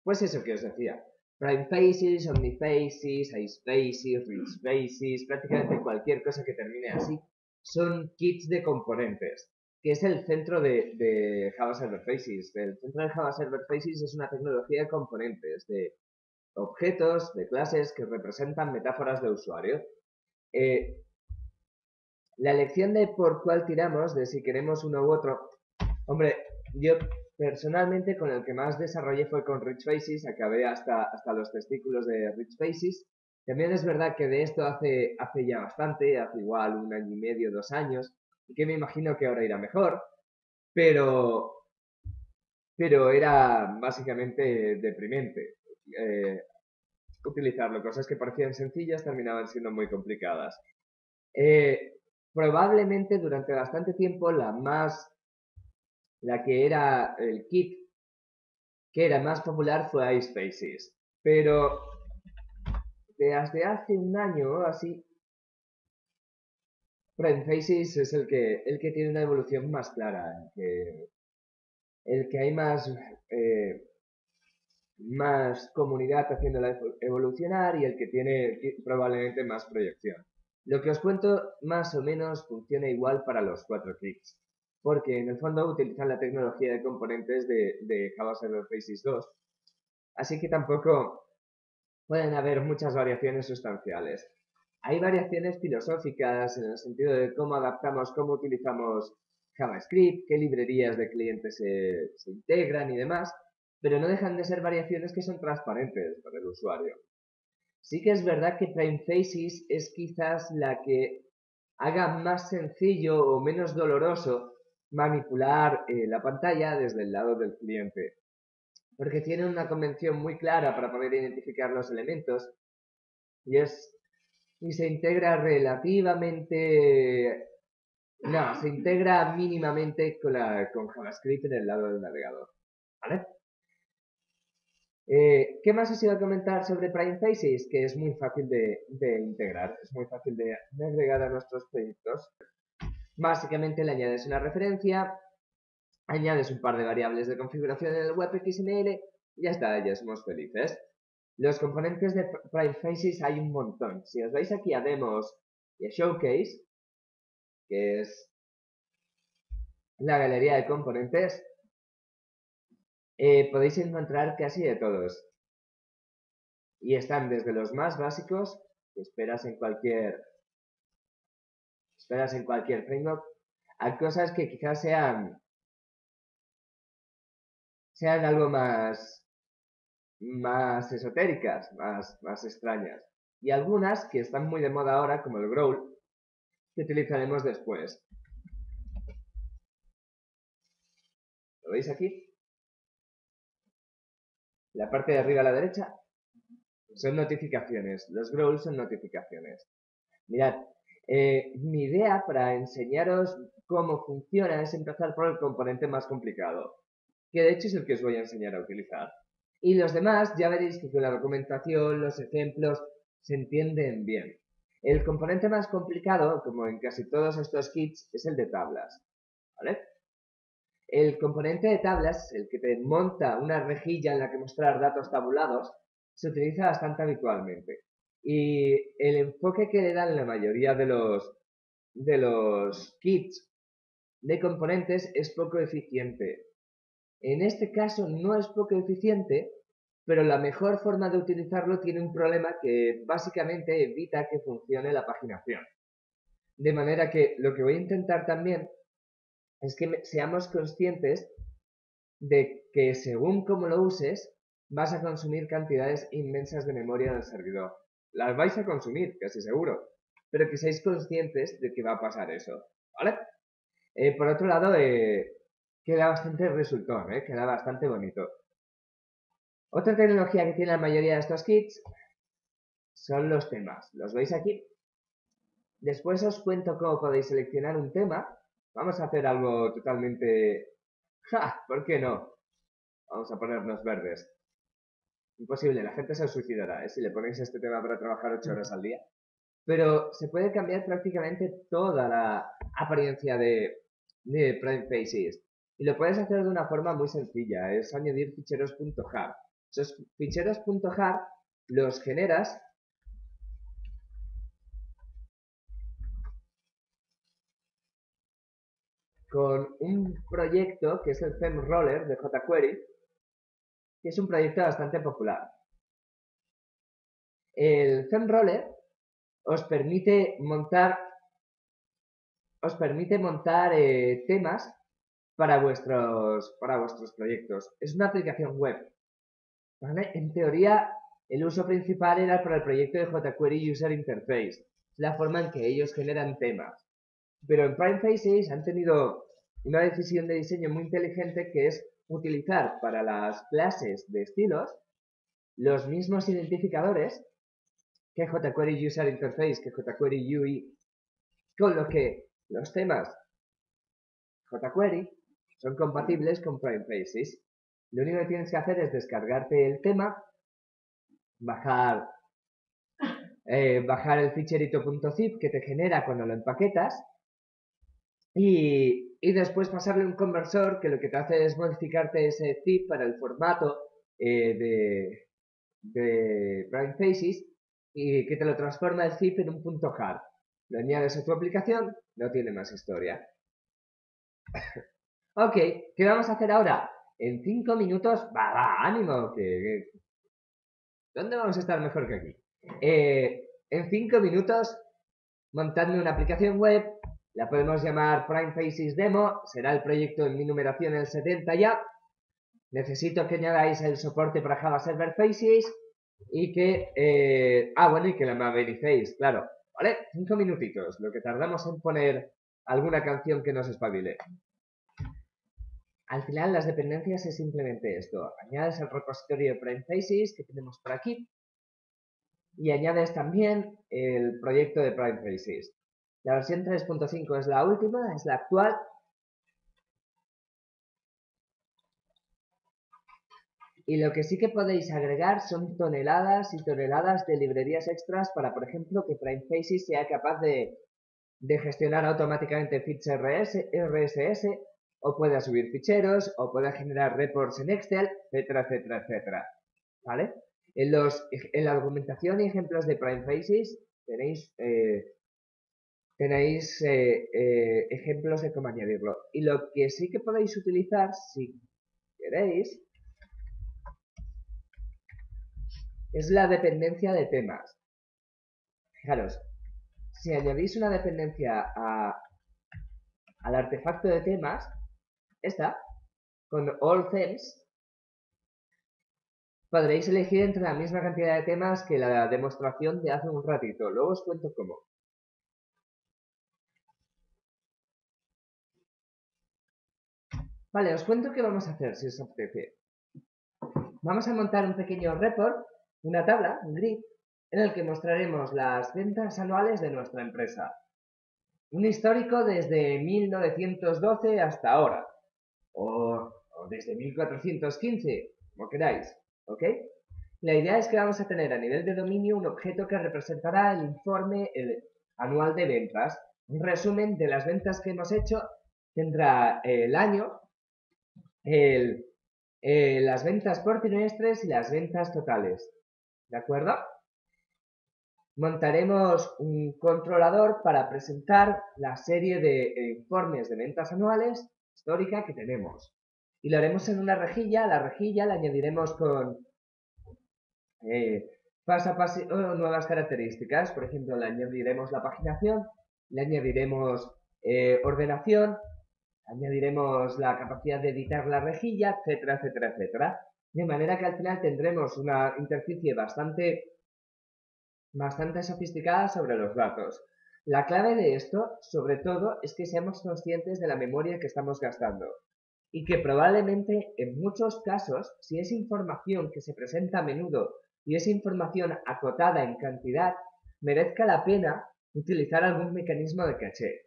Pues eso que os decía. Prime Faces, Omni Faces, Ice Faces, Rich Faces, prácticamente cualquier cosa que termine así, son kits de componentes, que es el centro de Java Server Faces. El centro de Java Server Faces es una tecnología de componentes, de objetos, de clases que representan metáforas de usuario. Eh, la elección de por cuál tiramos, de si queremos uno u otro, hombre, yo personalmente con el que más desarrollé fue con Rich Faces, acabé hasta los testículos de Rich Faces. También es verdad que de esto hace ya bastante, hace igual 1 año y medio, 2 años, y que me imagino que ahora irá mejor, pero, pero era básicamente deprimente utilizarlo. Cosas que parecían sencillas terminaban siendo muy complicadas. Eh, Probablemente durante bastante tiempo la que era el kit que era más popular fue Ice Faces. Pero desde hace un año o así, Prime Faces es el que tiene una evolución más clara, el que hay más comunidad haciéndola evolucionar y el que tiene probablemente más proyección. Lo que os cuento más o menos funciona igual para los 4 kits, porque en el fondo utilizan la tecnología de componentes de Java Server Faces 2, así que tampoco pueden haber muchas variaciones sustanciales. Hay variaciones filosóficas en el sentido de cómo adaptamos, cómo utilizamos JavaScript, qué librerías de clientes se integran y demás, pero no dejan de ser variaciones que son transparentes para el usuario. Sí que es verdad que Prime Faces es quizás la que haga más sencillo o menos doloroso manipular la pantalla desde el lado del cliente, porque tiene una convención muy clara para poder identificar los elementos y se integra relativamente, no, se integra mínimamente con JavaScript en el lado del navegador, ¿vale? ¿Qué más os iba a comentar sobre Prime Faces? Que es muy fácil de integrar, es muy fácil de agregar a nuestros proyectos. Básicamente le añades una referencia, añades un par de variables de configuración en el web XML y ya está, ya somos felices. Los componentes de Prime Faces hay un montón. Si os vais aquí a Demos y a Showcase, que es la galería de componentes, podéis encontrar casi de todos. Y están desde los más básicos, que esperas en cualquier framework, a cosas que quizás sean algo más esotéricas, más extrañas. Y algunas que están muy de moda ahora, como el Growl, que utilizaremos después. ¿Lo veis aquí? La parte de arriba a la derecha son notificaciones. Los Growls son notificaciones. Mirad, mi idea para enseñaros cómo funciona es empezar por el componente más complicado, que de hecho es el que os voy a enseñar a utilizar. Y los demás ya veréis que con la documentación, los ejemplos, se entienden bien. El componente más complicado, como en casi todos estos kits, es el de tablas, ¿vale? El componente de tablas, el que te monta una rejilla en la que mostrar datos tabulados, se utiliza bastante habitualmente. Y el enfoque que le dan la mayoría de los kits de componentes es poco eficiente. En este caso no es poco eficiente, pero la mejor forma de utilizarlo tiene un problema que básicamente evita que funcione la paginación. De manera que lo que voy a intentar también es que seamos conscientes de que según cómo lo uses, vas a consumir cantidades inmensas de memoria del servidor. Las vais a consumir, casi seguro, pero que seáis conscientes de que va a pasar eso, ¿vale? Por otro lado, queda bastante resultón, queda bastante bonito. Otra tecnología que tiene la mayoría de estos kits son los temas. ¿Los veis aquí? Después os cuento cómo podéis seleccionar un tema. Vamos a hacer algo totalmente... ¡Ja! ¿Por qué no? Vamos a ponernos verdes. Imposible, la gente se suicidará, si le ponéis este tema para trabajar 8 horas al día. Pero se puede cambiar prácticamente toda la apariencia de Prime Faces. Y lo puedes hacer de una forma muy sencilla, es añadir ficheros .jar. Esos ficheros .jar los generas con un proyecto que es el Theme Roller de jQuery, que es un proyecto bastante popular. El Theme Roller os permite montar temas para vuestros proyectos. Es una aplicación web, ¿vale? En teoría, el uso principal era para el proyecto de jQuery User Interface, la forma en que ellos generan temas. Pero en Prime Faces han tenido una decisión de diseño muy inteligente, que es utilizar para las clases de estilos los mismos identificadores que jQuery User Interface, que jQuery UI, con lo que los temas jQuery son compatibles con Prime Faces. Lo único que tienes que hacer es descargarte el tema, bajar el ficherito .zip que te genera cuando lo empaquetas y después pasarle un conversor que lo que te hace es modificarte ese zip para el formato de Prime Faces y que te lo transforma el zip en un .jar. Lo añades a tu aplicación, no tiene más historia. Ok, ¿qué vamos a hacer ahora? En 5 minutos, ánimo, ¿dónde vamos a estar mejor que aquí? En 5 minutos, montadme una aplicación web, la podemos llamar Prime Faces Demo, será el proyecto en mi numeración el 70 ya. Necesito que añadáis el soporte para Java Server Faces y que, y que la amabilicéis, claro. ¿Vale? 5 minutitos, lo que tardamos en poner alguna canción que nos espabile. Al final, las dependencias es simplemente esto. Añades el repositorio de Prime Faces que tenemos por aquí y añades también el proyecto de Prime Faces. La versión 3.5 es la última, es la actual. Y lo que sí que podéis agregar son toneladas y toneladas de librerías extras para, por ejemplo, que Prime Faces sea capaz de gestionar automáticamente feeds RSS, o pueda subir ficheros, o pueda generar reports en Excel, etcétera, etcétera, etcétera. ¿Vale? En la documentación y ejemplos de Prime Faces tenéis ejemplos de cómo añadirlo. Y lo que sí que podéis utilizar, si queréis, es la dependencia de temas. Fijaros, si añadís una dependencia al artefacto de temas, esta, con All Themes, podréis elegir entre la misma cantidad de temas que la demostración de hace un ratito. Luego os cuento cómo. Vale, os cuento qué vamos a hacer si os apetece. Vamos a montar un pequeño report, una tabla, un grid, en el que mostraremos las ventas anuales de nuestra empresa. Un histórico desde 1912 hasta ahora. O desde 1415, como queráis. ¿Ok? La idea es que vamos a tener a nivel de dominio un objeto que representará el informe anual de ventas. Un resumen de las ventas que hemos hecho. Tendrá el año, las ventas por trimestres y las ventas totales. ¿De acuerdo? Montaremos un controlador para presentar la serie de informes de ventas anuales histórica que tenemos. Y lo haremos en una rejilla. La rejilla la añadiremos con paso a paso nuevas características. Por ejemplo, le añadiremos la paginación, le añadiremos ordenación, añadiremos la capacidad de editar la rejilla, etcétera, etcétera, etcétera. De manera que al final tendremos una interfaz bastante sofisticada sobre los datos. La clave de esto, sobre todo, es que seamos conscientes de la memoria que estamos gastando y que probablemente en muchos casos, si es información que se presenta a menudo y es información acotada en cantidad, merezca la pena utilizar algún mecanismo de caché.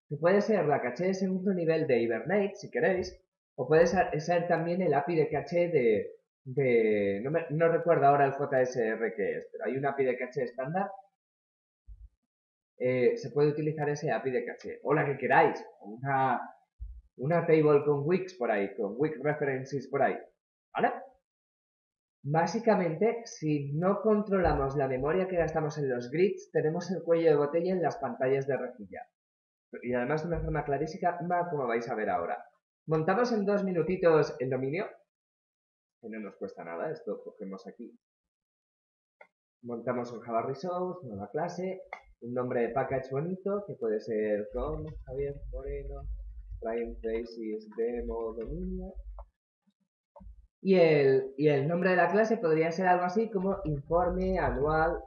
Que puede ser la caché de segundo nivel de Hibernate, si queréis, o puede ser también el API de caché no recuerdo ahora el JSR que es, pero hay un API de caché estándar. Se puede utilizar ese API de caché, o la que queráis, una table con wix por ahí, con wix references por ahí, ¿vale? Básicamente, si no controlamos la memoria que gastamos en los grids, tenemos el cuello de botella en las pantallas de rejilla. Y además de una forma clarísima, como vais a ver ahora. Montamos en 2 minutitos el dominio, que no nos cuesta nada, esto cogemos aquí. Montamos un Java Resource, nueva clase, un nombre de package bonito, que puede ser from Javier Moreno, Prime Faces Demo Dominio. Y el nombre de la clase podría ser algo así como informe anual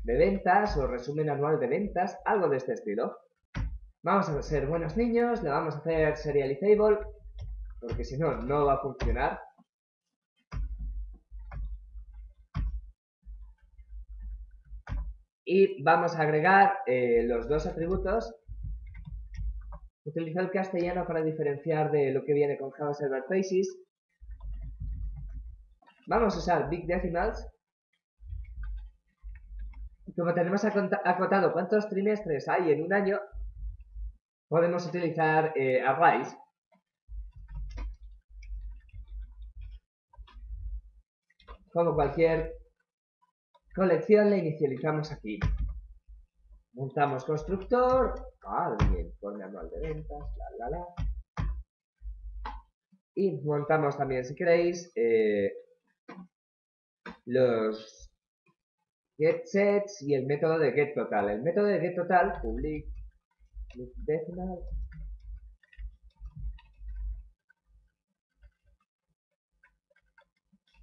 de ventas o resumen anual de ventas, algo de este estilo. Vamos a ser buenos niños, le vamos a hacer serializable, porque si no, no va a funcionar. Y vamos a agregar los dos atributos. Utilizo el castellano para diferenciar de lo que viene con Java Server Faces. Vamos a usar Big Decimals. Como tenemos acotado cuántos trimestres hay en un año, podemos utilizar arrays. Como cualquier colección, la inicializamos aquí. Montamos constructor, informe anual de ventas, Y montamos también, si queréis, los getSets y el método de getTotal. El método de getTotal, public decimal,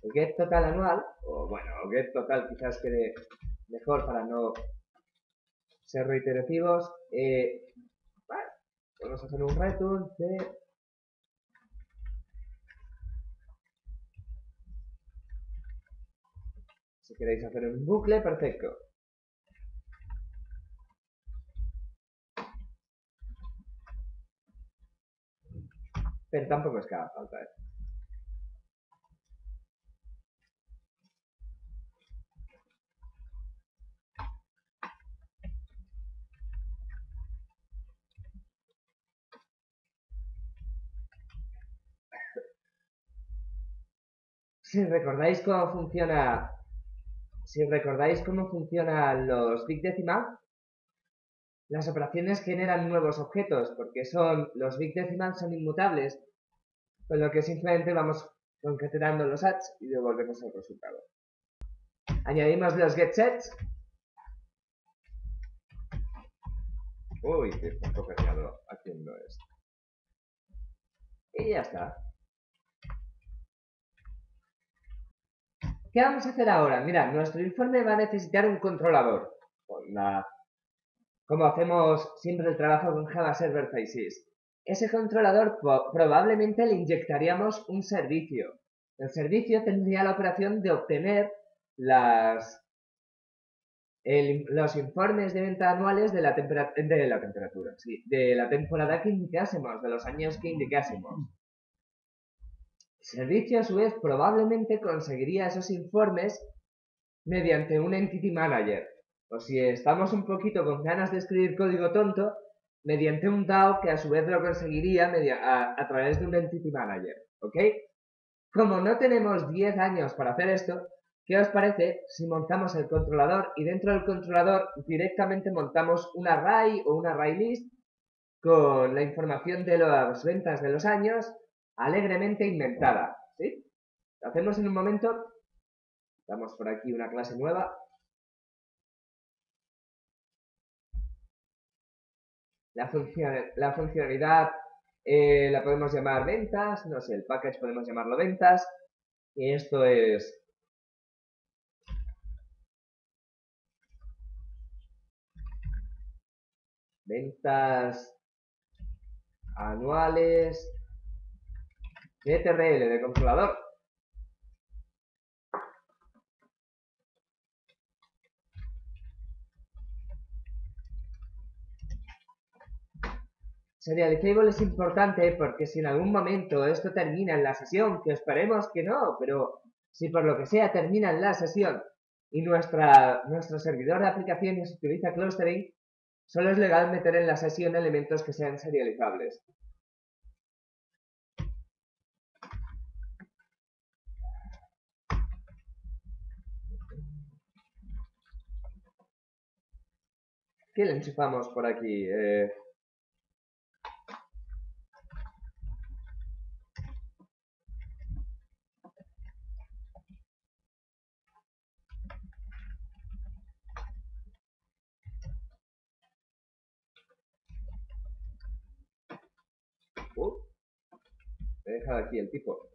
el getTotal anual, o bueno, getTotal quizás quede mejor para no ser reiterativos. Vale, podemos hacer un return de si queréis hacer un bucle, perfecto. Pero tampoco es que haga falta, Si recordáis cómo funcionan los Big Decimal, las operaciones generan nuevos objetos, porque los Big Decimal son inmutables, con lo que simplemente vamos concatenando los adds y devolvemos el resultado. Añadimos los getSets. Uy, que está un poco perdido haciendo esto. Y ya está. ¿Qué vamos a hacer ahora? Mirad, nuestro informe va a necesitar un controlador. Como hacemos siempre el trabajo con Java Server Faces. Ese controlador probablemente le inyectaríamos un servicio. El servicio tendría la operación de obtener los informes de venta anuales de la temperatura, de la temporada que indicásemos, de los años que indicásemos. El servicio, a su vez, probablemente conseguiría esos informes mediante un Entity Manager. O si estamos un poquito con ganas de escribir código tonto, mediante un DAO que a su vez lo conseguiría a través de un Entity Manager. ¿Ok? Como no tenemos 10 años para hacer esto, ¿qué os parece si montamos el controlador y dentro del controlador directamente montamos un array o un array list con la información de las ventas de los años alegremente inventada? ¿Sí? Lo hacemos en un momento. Damos por aquí una clase nueva. La funcionalidad la podemos llamar ventas, no sé, el package podemos llamarlo ventas. Y esto es ventas anuales de TRL, de controlador. Serializable es importante porque si en algún momento esto termina en la sesión, que esperemos que no, pero si por lo que sea termina en la sesión y nuestro servidor de aplicaciones utiliza clustering, solo es legal meter en la sesión elementos que sean serializables. ¿Qué le enchufamos por aquí? He dejado aquí el tipo.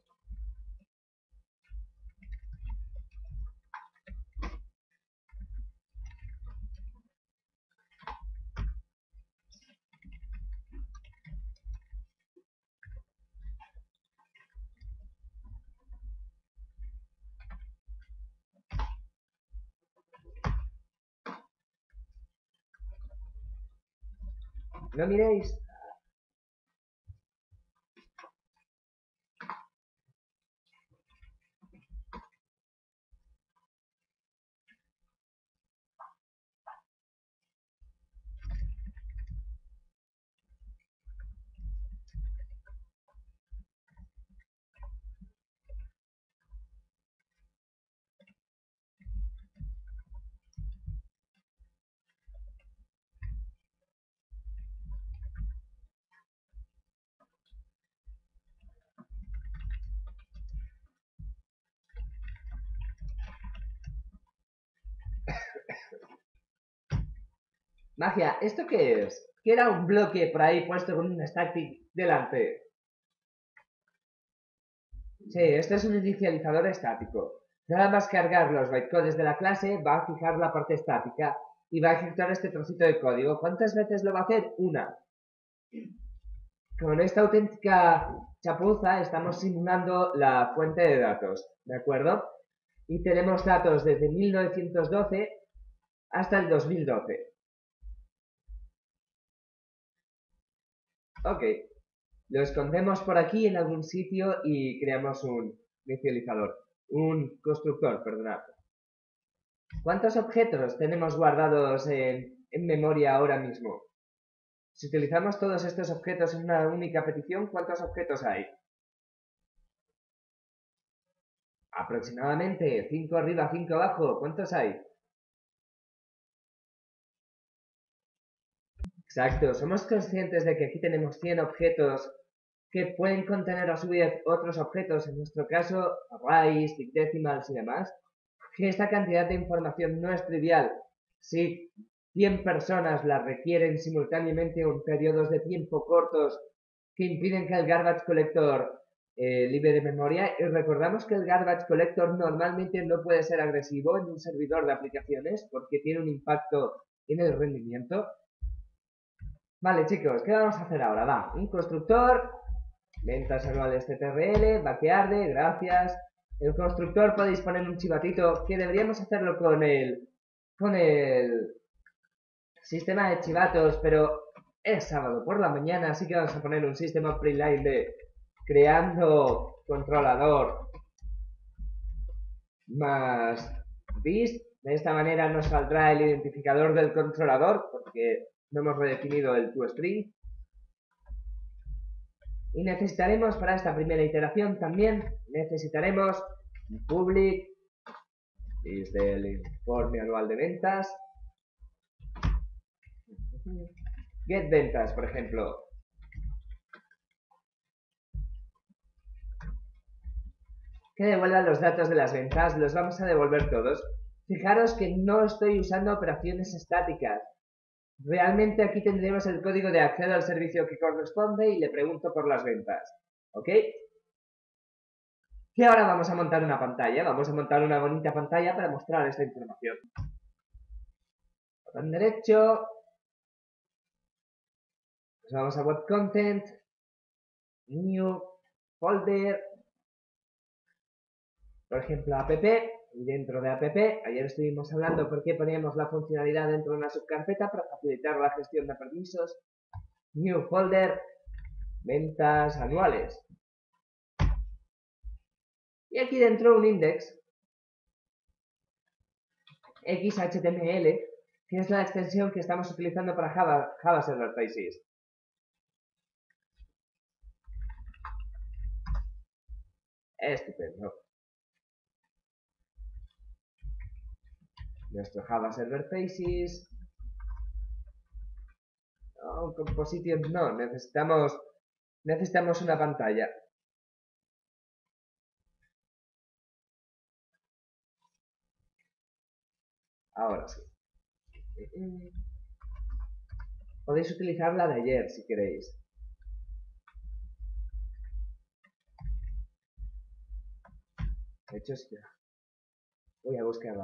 No miréis. Magia, ¿esto qué es? ¿Qué era un bloque por ahí puesto con un static delante? Sí, esto es un inicializador estático. Nada más cargar los bytecodes de la clase, va a fijar la parte estática y va a ejecutar este trocito de código. ¿Cuántas veces lo va a hacer? Una. Con esta auténtica chapuza estamos simulando la fuente de datos, ¿de acuerdo? Y tenemos datos desde 1912 hasta el 2012. Ok, lo escondemos por aquí en algún sitio y creamos un inicializador, un constructor, perdonad. ¿Cuántos objetos tenemos guardados en memoria ahora mismo? Si utilizamos todos estos objetos en una única petición, ¿cuántos objetos hay? Aproximadamente 5 arriba, 5 abajo. ¿Cuántos hay? Exacto, somos conscientes de que aquí tenemos 100 objetos que pueden contener a su vez otros objetos, en nuestro caso arrays, decimals y demás, que esta cantidad de información no es trivial. Si 100 personas la requieren simultáneamente en periodos de tiempo cortos que impiden que el garbage collector libere memoria, y recordamos que el garbage collector normalmente no puede ser agresivo en un servidor de aplicaciones porque tiene un impacto en el rendimiento. Vale, chicos, ¿qué vamos a hacer ahora? Va, un constructor, ventas anuales TTRL, vaquearde, gracias. El constructor podéis poner un chivatito, que deberíamos hacerlo con el sistema de chivatos, pero es sábado por la mañana, así que vamos a poner un sistema preline de creando controlador más dist. De esta manera nos saldrá el identificador del controlador, porque no hemos redefinido el toString. Y necesitaremos para esta primera iteración también, necesitaremos un public desde el informe anual de ventas, get ventas, por ejemplo. Que devuelvan los datos de las ventas, los vamos a devolver todos. Fijaros que no estoy usando operaciones estáticas. Realmente aquí tendremos el código de acceso al servicio que corresponde y le pregunto por las ventas. ¿Ok? Y ahora vamos a montar una pantalla. Vamos a montar una bonita pantalla para mostrar esta información. Botón derecho. Pues vamos a Web Content. New. Folder. Por ejemplo, app. Y dentro de app, ayer estuvimos hablando por qué poníamos la funcionalidad dentro de una subcarpeta para facilitar la gestión de permisos. New folder, ventas anuales. Y aquí dentro un index XHTML, que es la extensión que estamos utilizando para Java Server Faces. Estupendo. Nuestro Java Server Faces. composition no, necesitamos una pantalla. Ahora sí. Podéis utilizar la de ayer si queréis. De hecho, voy a buscarla.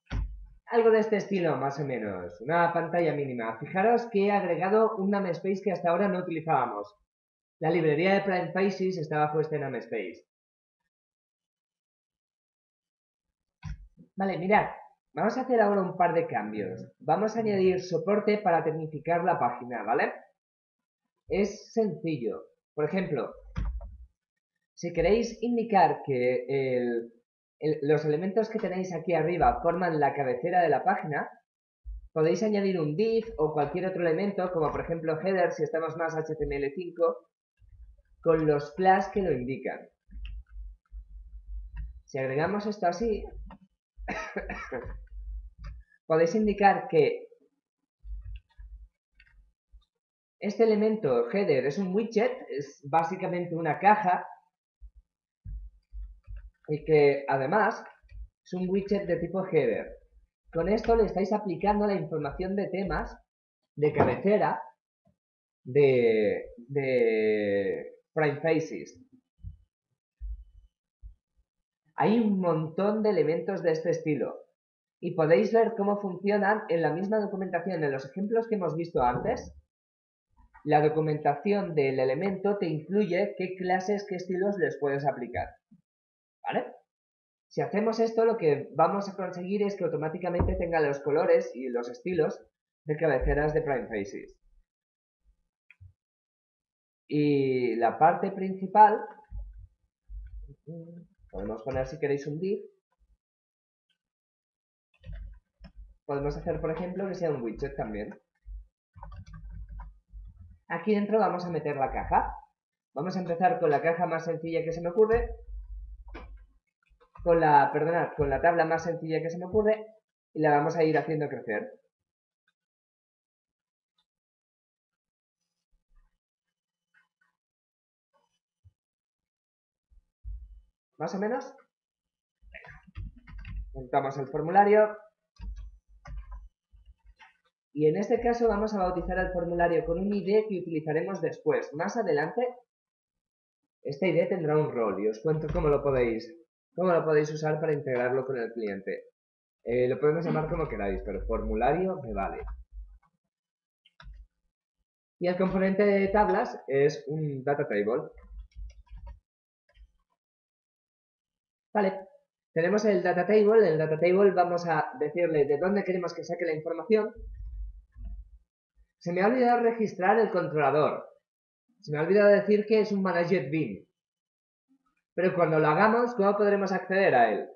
Algo de este estilo, más o menos. Una pantalla mínima. Fijaros que he agregado un namespace que hasta ahora no utilizábamos. La librería de Prime Faces está bajo este namespace. Vale, mirad. Vamos a hacer ahora un par de cambios. Vamos a añadir soporte para tecnificar la página, ¿vale? Es sencillo. Por ejemplo, si queréis indicar que los elementos que tenéis aquí arriba forman la cabecera de la página, podéis añadir un div o cualquier otro elemento, como por ejemplo header si estamos más HTML5, con los class que lo indican. Si agregamos esto así, podéis indicar que este elemento header es un widget, es básicamente una caja, y que además es un widget de tipo header. Con esto le estáis aplicando la información de temas de cabecera de Prime Faces. Hay un montón de elementos de este estilo y podéis ver cómo funcionan en la misma documentación. En los ejemplos que hemos visto antes, la documentación del elemento te incluye qué clases, qué estilos les puedes aplicar. ¿Vale? Si hacemos esto, lo que vamos a conseguir es que automáticamente tenga los colores y los estilos de cabeceras de Prime Faces. Y la parte principal, podemos poner si queréis un div. Podemos hacer, por ejemplo, que sea un widget también. Aquí dentro vamos a meter la caja. Vamos a empezar con la caja más sencilla que se me ocurre. Con la tabla más sencilla que se me ocurre. Y la vamos a ir haciendo crecer. ¿Más o menos? Montamos el formulario. Y en este caso vamos a bautizar el formulario con un ID que utilizaremos después. Más adelante, esta ID tendrá un rol y os cuento cómo lo podéis usar para integrarlo con el cliente. Lo podemos llamar como queráis, pero formulario me vale. Y el componente de tablas es un data table. Vale, tenemos el data table. En el data table vamos a decirle de dónde queremos que saque la información. Se me ha olvidado registrar el controlador. Se me ha olvidado decir que es un manager bin. Pero cuando lo hagamos, ¿cómo podremos acceder a él?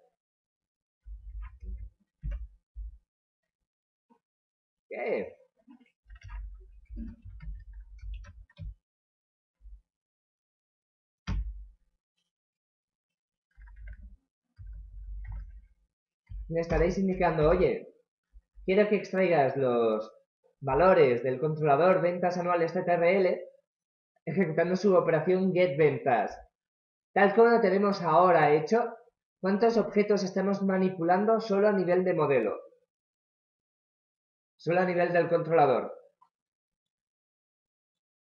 ¿Qué? Me estaréis indicando, oye, quiero que extraigas los valores del controlador ventas anuales TTRL ejecutando su operación getVentas. Tal como lo tenemos ahora hecho, ¿cuántos objetos estamos manipulando solo a nivel de modelo? Solo a nivel del controlador.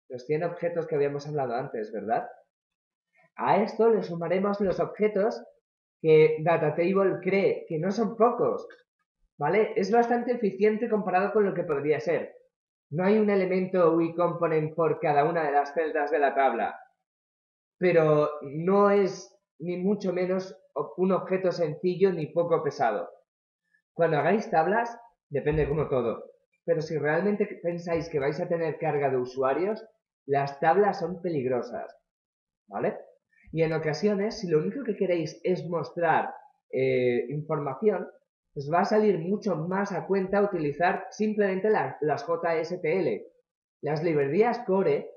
Los 100 objetos que habíamos hablado antes, ¿verdad? A esto le sumaremos los objetos que DataTable cree, que no son pocos, ¿vale? Es bastante eficiente comparado con lo que podría ser. No hay un elemento UIComponent por cada una de las celdas de la tabla, pero no es ni mucho menos un objeto sencillo ni poco pesado. Cuando hagáis tablas, depende como todo, pero si realmente pensáis que vais a tener carga de usuarios, las tablas son peligrosas, ¿vale? Y en ocasiones, si lo único que queréis es mostrar información, os va a salir mucho más a cuenta utilizar simplemente las JSTL. Las librerías core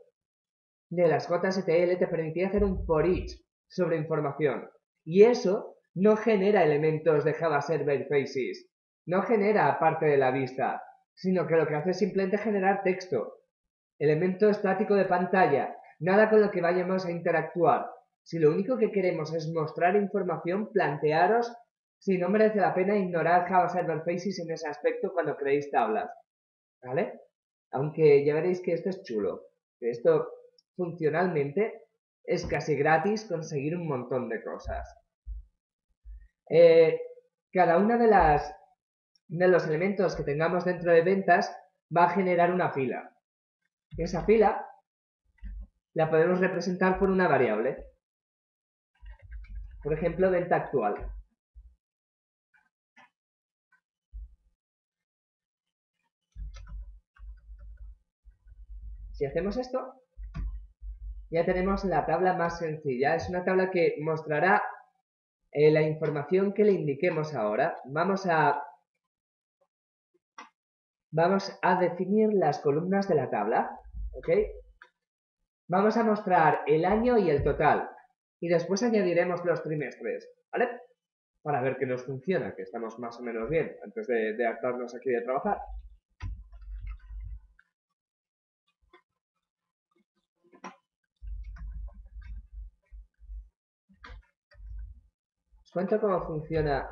de las JSTL te permitía hacer un for each sobre información. Y eso no genera elementos de Java Server Faces, no genera parte de la vista, sino que lo que hace es simplemente generar texto. elemento estático de pantalla, nada con lo que vayamos a interactuar. Si lo único que queremos es mostrar información, plantearos si no merece la pena ignorar Java Server Faces en ese aspecto cuando creéis tablas, ¿vale? Aunque ya veréis que esto es chulo, que esto funcionalmente es casi gratis conseguir un montón de cosas. Cada una de los elementos que tengamos dentro de ventas va a generar una fila. Esa fila la podemos representar por una variable. Por ejemplo, venta actual. Si hacemos esto, ya tenemos la tabla más sencilla. Es una tabla que mostrará la información que le indiquemos ahora. Vamos a definir las columnas de la tabla, ¿ok? Vamos a mostrar el año y el total. Y después añadiremos los trimestres, ¿vale? Para ver que nos funciona, que estamos más o menos bien, antes de hartarnos aquí de trabajar. Os cuento cómo funciona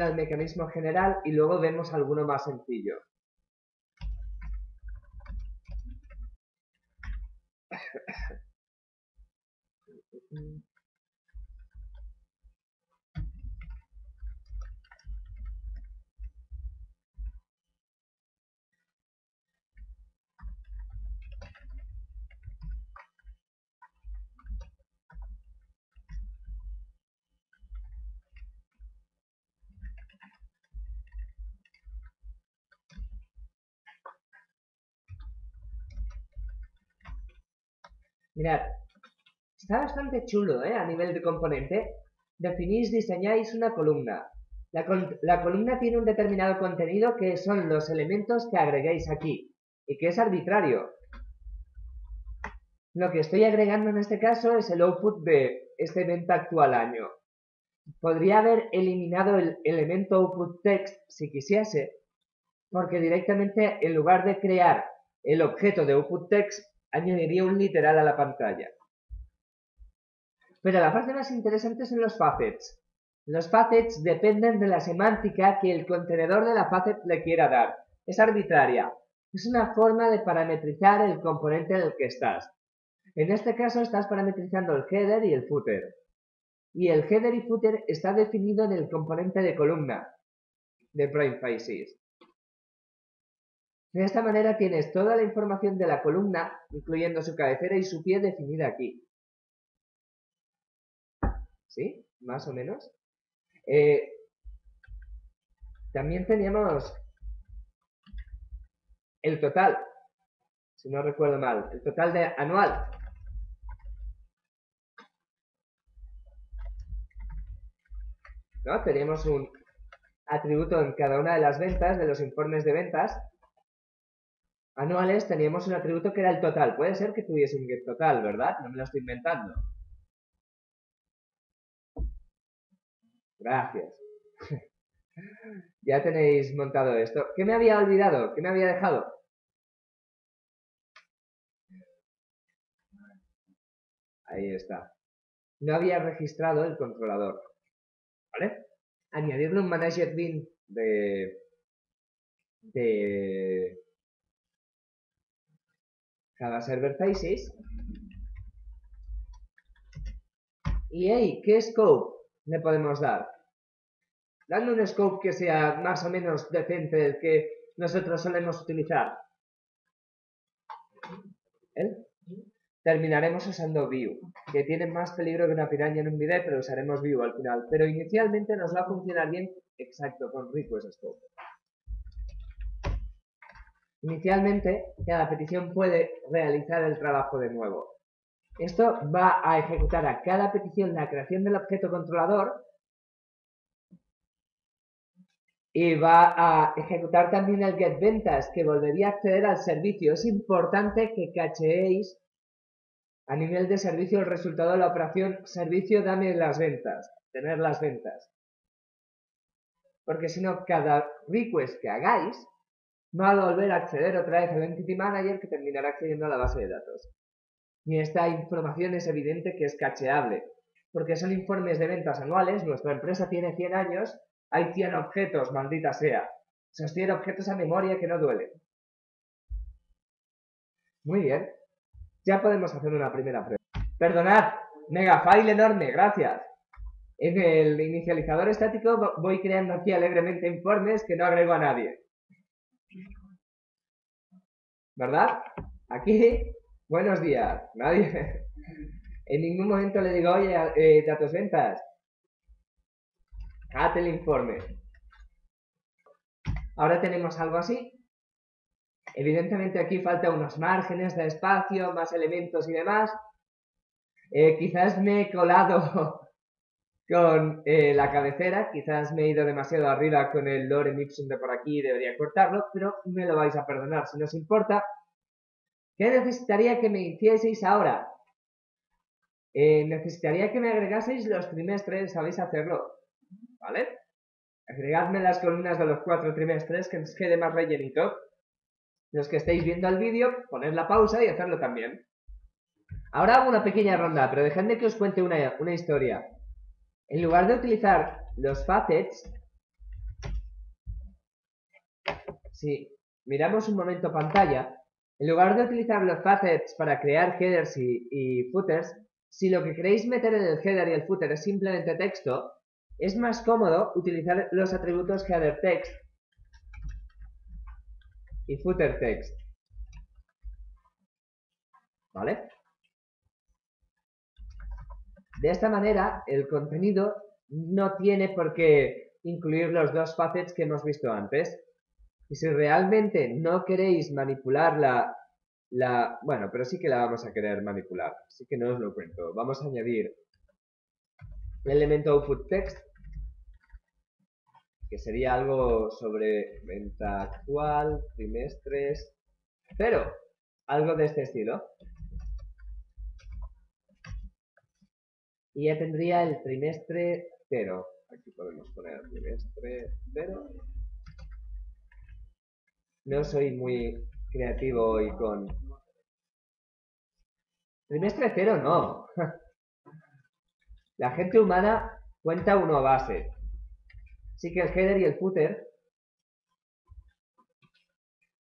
el mecanismo general y luego vemos alguno más sencillo. Mirad, está bastante chulo, a nivel de componente. Definís, diseñáis una columna. La columna tiene un determinado contenido que son los elementos que agreguéis aquí y que es arbitrario. Lo que estoy agregando en este caso es el output de este evento actual año. Podría haber eliminado el elemento output text si quisiese, porque directamente en lugar de crear el objeto de output text, añadiría un literal a la pantalla. Pero la parte más interesante son los facets. Los facets dependen de la semántica que el contenedor de la facet le quiera dar. Es arbitraria. Es una forma de parametrizar el componente en el que estás. En este caso estás parametrizando el header y el footer. Y el header y footer está definido en el componente de columna de Prime Faces. De esta manera tienes toda la información de la columna, incluyendo su cabecera y su pie, definida aquí. ¿Sí? Más o menos. También teníamos el total, si no recuerdo mal, el total de anual. ¿No? Teníamos un atributo en cada una de las ventas, de los informes de ventas anuales, teníamos un atributo que era el total. Puede ser que tuviese un get total, ¿verdad? No me lo estoy inventando. Gracias. Ya tenéis montado esto. ¿Qué me había olvidado? ¿Qué me había dejado? Ahí está. No había registrado el controlador. ¿Vale? Añadirle un manager bin de Java Server Faces. Y hey, ¿qué scope le podemos dar? Dando un scope que sea más o menos decente del que nosotros solemos utilizar. Terminaremos usando Vue, que tiene más peligro que una piraña en un bidet, pero usaremos Vue al final. Pero inicialmente nos va a funcionar bien, exacto, con request scope. Inicialmente, cada petición puede realizar el trabajo de nuevo. Esto va a ejecutar a cada petición la creación del objeto controlador y va a ejecutar también el getVentas, que volvería a acceder al servicio. Es importante que cacheéis a nivel de servicio el resultado de la operación servicio dame las ventas, tener las ventas. Porque si no, cada request que hagáis va a volver a acceder otra vez al Entity Manager que terminará accediendo a la base de datos. Y esta información es evidente que es cacheable, porque son informes de ventas anuales, nuestra empresa tiene 100 años, hay 100 objetos, maldita sea. Esos 100 objetos a memoria que no duelen. Muy bien, ya podemos hacer una primera prueba. Perdonad, megafile enorme, gracias. En el inicializador estático voy creando aquí alegremente informes que no agrego a nadie. ¿Verdad? Aquí, buenos días. Nadie. En ningún momento le digo, oye, datos ventas, hazte el informe. Ahora tenemos algo así. Evidentemente aquí falta unos márgenes de espacio, más elementos y demás. Quizás me he colado con la cabecera, quizás me he ido demasiado arriba con el lorem ipsum de por aquí y debería cortarlo, pero me lo vais a perdonar si no os importa. ¿Qué necesitaría que me hicieseis ahora? Necesitaría que me agregaseis los trimestres, sabéis hacerlo, ¿vale? Agregadme las columnas de los 4 trimestres, que nos quede más rellenito. Los que estéis viendo el vídeo, poned la pausa y hacerlo también. Ahora hago una pequeña ronda, pero dejadme que os cuente una historia. En lugar de utilizar los facets, si miramos un momento pantalla, en lugar de utilizar los facets para crear headers y footers, si lo que queréis meter en el header y el footer es simplemente texto, es más cómodo utilizar los atributos header text y footer text. ¿Vale? De esta manera, el contenido no tiene por qué incluir los dos facets que hemos visto antes. Y si realmente no queréis manipular bueno, pero sí que la vamos a querer manipular, así que no os lo cuento. Vamos a añadir el elemento output text, que sería algo sobre venta actual, trimestres, pero algo de este estilo. Y ya tendría el trimestre 0. Aquí podemos poner el trimestre 0. No soy muy creativo hoy con... Trimestre 0 no. La gente humana cuenta uno base. Así que el header y el footer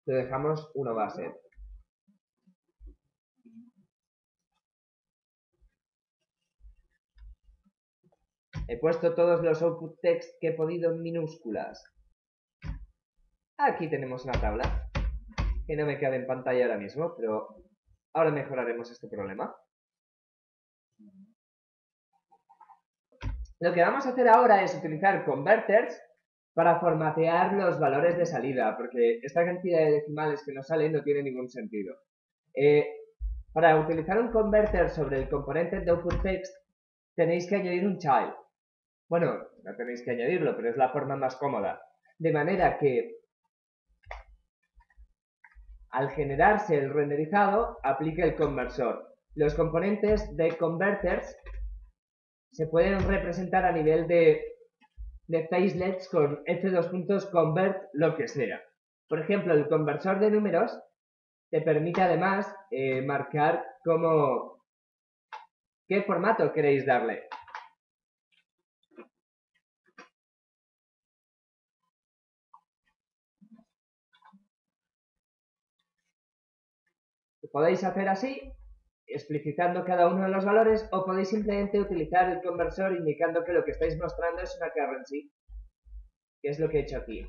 lo dejamos uno base. He puesto todos los output text que he podido en minúsculas. Aquí tenemos una tabla que no me queda en pantalla ahora mismo, pero ahora mejoraremos este problema. Lo que vamos a hacer ahora es utilizar converters para formatear los valores de salida, porque esta cantidad de decimales que nos salen no tiene ningún sentido. Para utilizar un converter sobre el componente de output text, tenéis que añadir un child. Bueno, no tenéis que añadirlo, pero es la forma más cómoda. De manera que al generarse el renderizado, aplique el conversor. Los componentes de converters se pueden representar a nivel de facelets con f2.convert lo que sea. Por ejemplo, el conversor de números te permite además marcar qué formato queréis darle. Lo podéis hacer así, explicitando cada uno de los valores, o podéis simplemente utilizar el conversor indicando que lo que estáis mostrando es una currency, que es lo que he hecho aquí.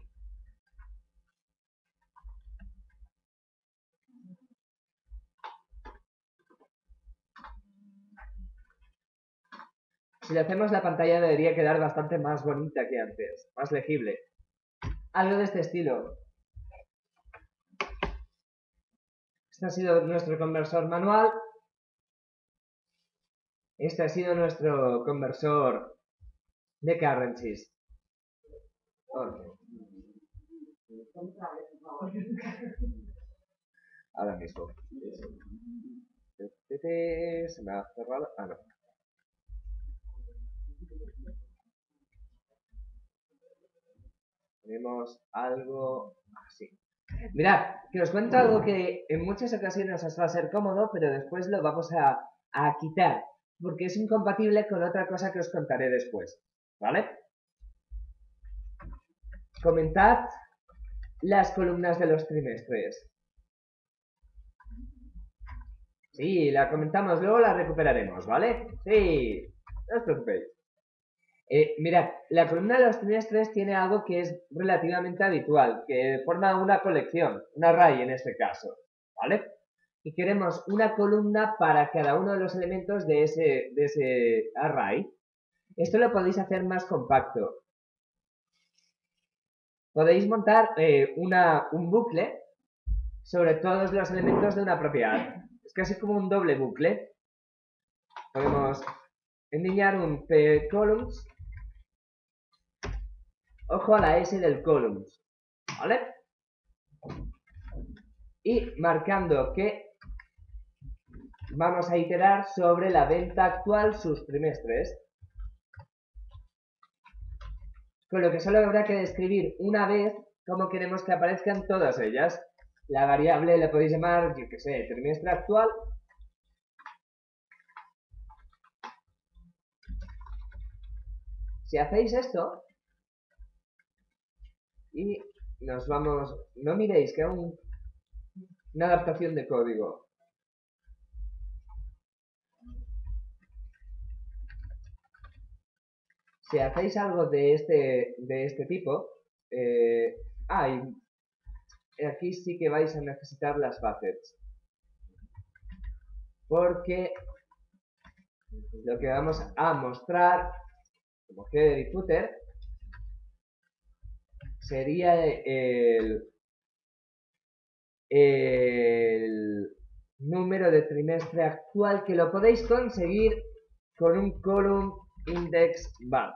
Si le hacemos la pantalla debería quedar bastante más bonita que antes, más legible. Algo de este estilo. Este ha sido nuestro conversor manual. Este ha sido nuestro conversor de currencies. Okay. Ahora mismo. Se me ha cerrado. Ah, no. Tenemos algo así. Mirad, que os cuento algo que en muchas ocasiones os va a ser cómodo, pero después lo vamos a quitar, porque es incompatible con otra cosa que os contaré después, ¿vale? Comentad las columnas de los trimestres. Sí, la comentamos, luego la recuperaremos, ¿vale? Sí, no os preocupéis. Mirad, la columna de los trimestres tiene algo que es relativamente habitual, que forma una colección, un array en este caso, ¿vale? Y queremos una columna para cada uno de los elementos de ese array. Esto lo podéis hacer más compacto. Podéis montar un bucle sobre todos los elementos de una propiedad. Es casi como un doble bucle. Podemos endiñar un p-columns. Ojo a la S del columns, ¿vale? Y marcando que vamos a iterar sobre la venta actual sus trimestres. Con lo que solo habrá que describir una vez cómo queremos que aparezcan todas ellas. La variable la podéis llamar, yo que sé, trimestre actual. Si hacéis esto, y nos vamos, no miréis que aún una adaptación de código. Si hacéis algo de este tipo, aquí sí que vais a necesitar las facets. Porque lo que vamos a mostrar como header y footer sería el número de trimestre actual, que lo podéis conseguir con un column index var.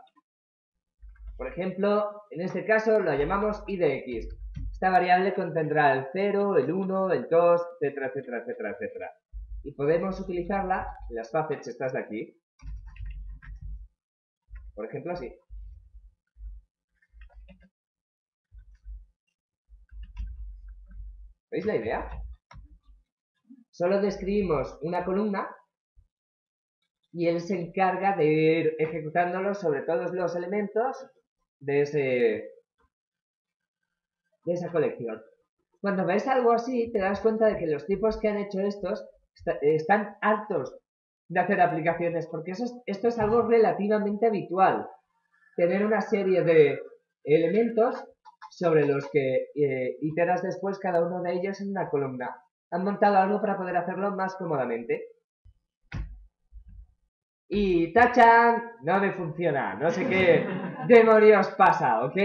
Por ejemplo, en este caso lo llamamos id de x. Esta variable contendrá el 0, el 1, el 2, etcétera, etcétera, etcétera, etcétera. Y podemos utilizarla en las facets estas de aquí. Por ejemplo, así. ¿Veis la idea? Solo describimos una columna y él se encarga de ir ejecutándolo sobre todos los elementos de esa colección. Cuando ves algo así, te das cuenta de que los tipos que han hecho estos están hartos de hacer aplicaciones, porque esto es algo relativamente habitual. Tener una serie de elementos sobre los que iteras después cada uno de ellos en una columna. Han montado algo para poder hacerlo más cómodamente. Y ¡tachan! No me funciona. No sé qué demonios pasa, ¿ok?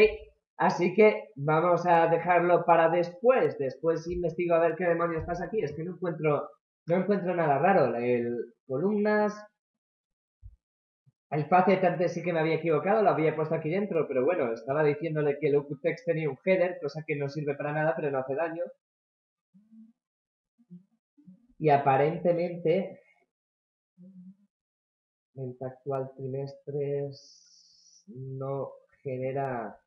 Así que vamos a dejarlo para después. Después investigo a ver qué demonios pasa aquí. Es que no encuentro nada raro. Columnas. El facet antes sí que me había equivocado, lo había puesto aquí dentro, pero bueno, estaba diciéndole que el text tenía un header, cosa que no sirve para nada, pero no hace daño. Y aparentemente, venta actual trimestres no genera,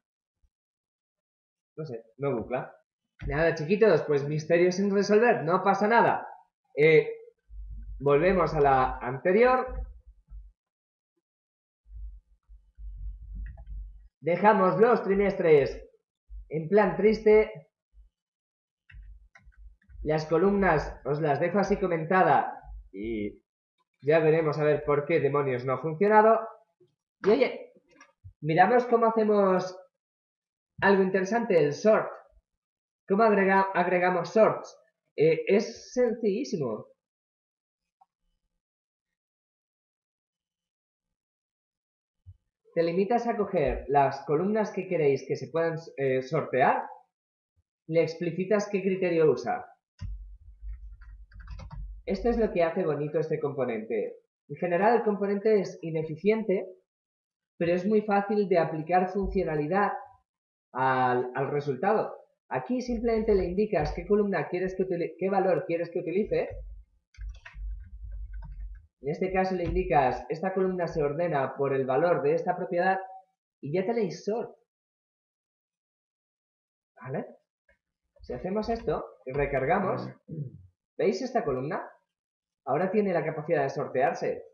no sé, no bucla. Nada, chiquitos, pues misterio sin resolver, no pasa nada. Volvemos a la anterior. Dejamos los trimestres en plan triste. Las columnas os las dejo así comentada y ya veremos a ver por qué demonios no ha funcionado. Y oye, miramos cómo hacemos algo interesante, el sort. ¿Cómo agregamos sorts? Es sencillísimo. Te limitas a coger las columnas que queréis que se puedan sortear, le explicitas qué criterio usa. Esto es lo que hace bonito este componente. En general el componente es ineficiente, pero es muy fácil de aplicar funcionalidad al resultado. Aquí simplemente le indicas qué columna quieres qué valor quieres que utilice. En este caso le indicas, esta columna se ordena por el valor de esta propiedad y ya tenéis sort. ¿Vale? O Si hacemos esto y recargamos, ¿veis esta columna? Ahora tiene la capacidad de sortearse.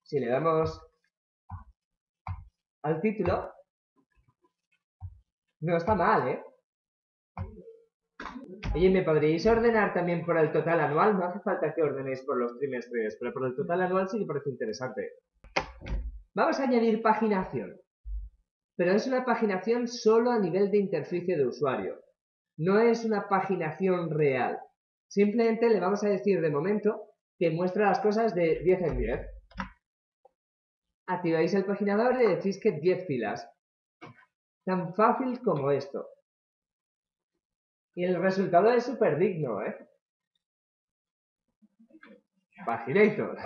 Si le damos al título, no está mal, ¿eh? Oye, ¿me podríais ordenar también por el total anual? No hace falta que ordenéis por los trimestres, pero por el total anual sí que parece interesante. Vamos a añadir paginación. Pero es una paginación solo a nivel de interfaz de usuario. No es una paginación real. Simplemente le vamos a decir de momento que muestra las cosas de 10 en 10. Activáis el paginador y decís que 10 filas. Tan fácil como esto. Y el resultado es súper digno, ¿eh? Paginator.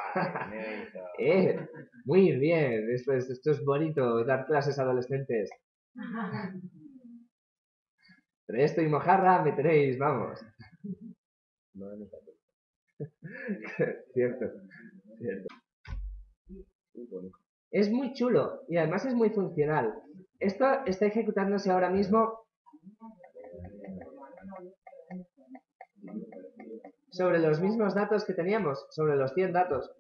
Muy bien. Esto es bonito, dar clases a adolescentes. Entre esto y mojarra me tenéis, vamos. Cierto. Es muy chulo y además es muy funcional. Esto está ejecutándose ahora mismo sobre los mismos datos que teníamos, sobre los 100 datos.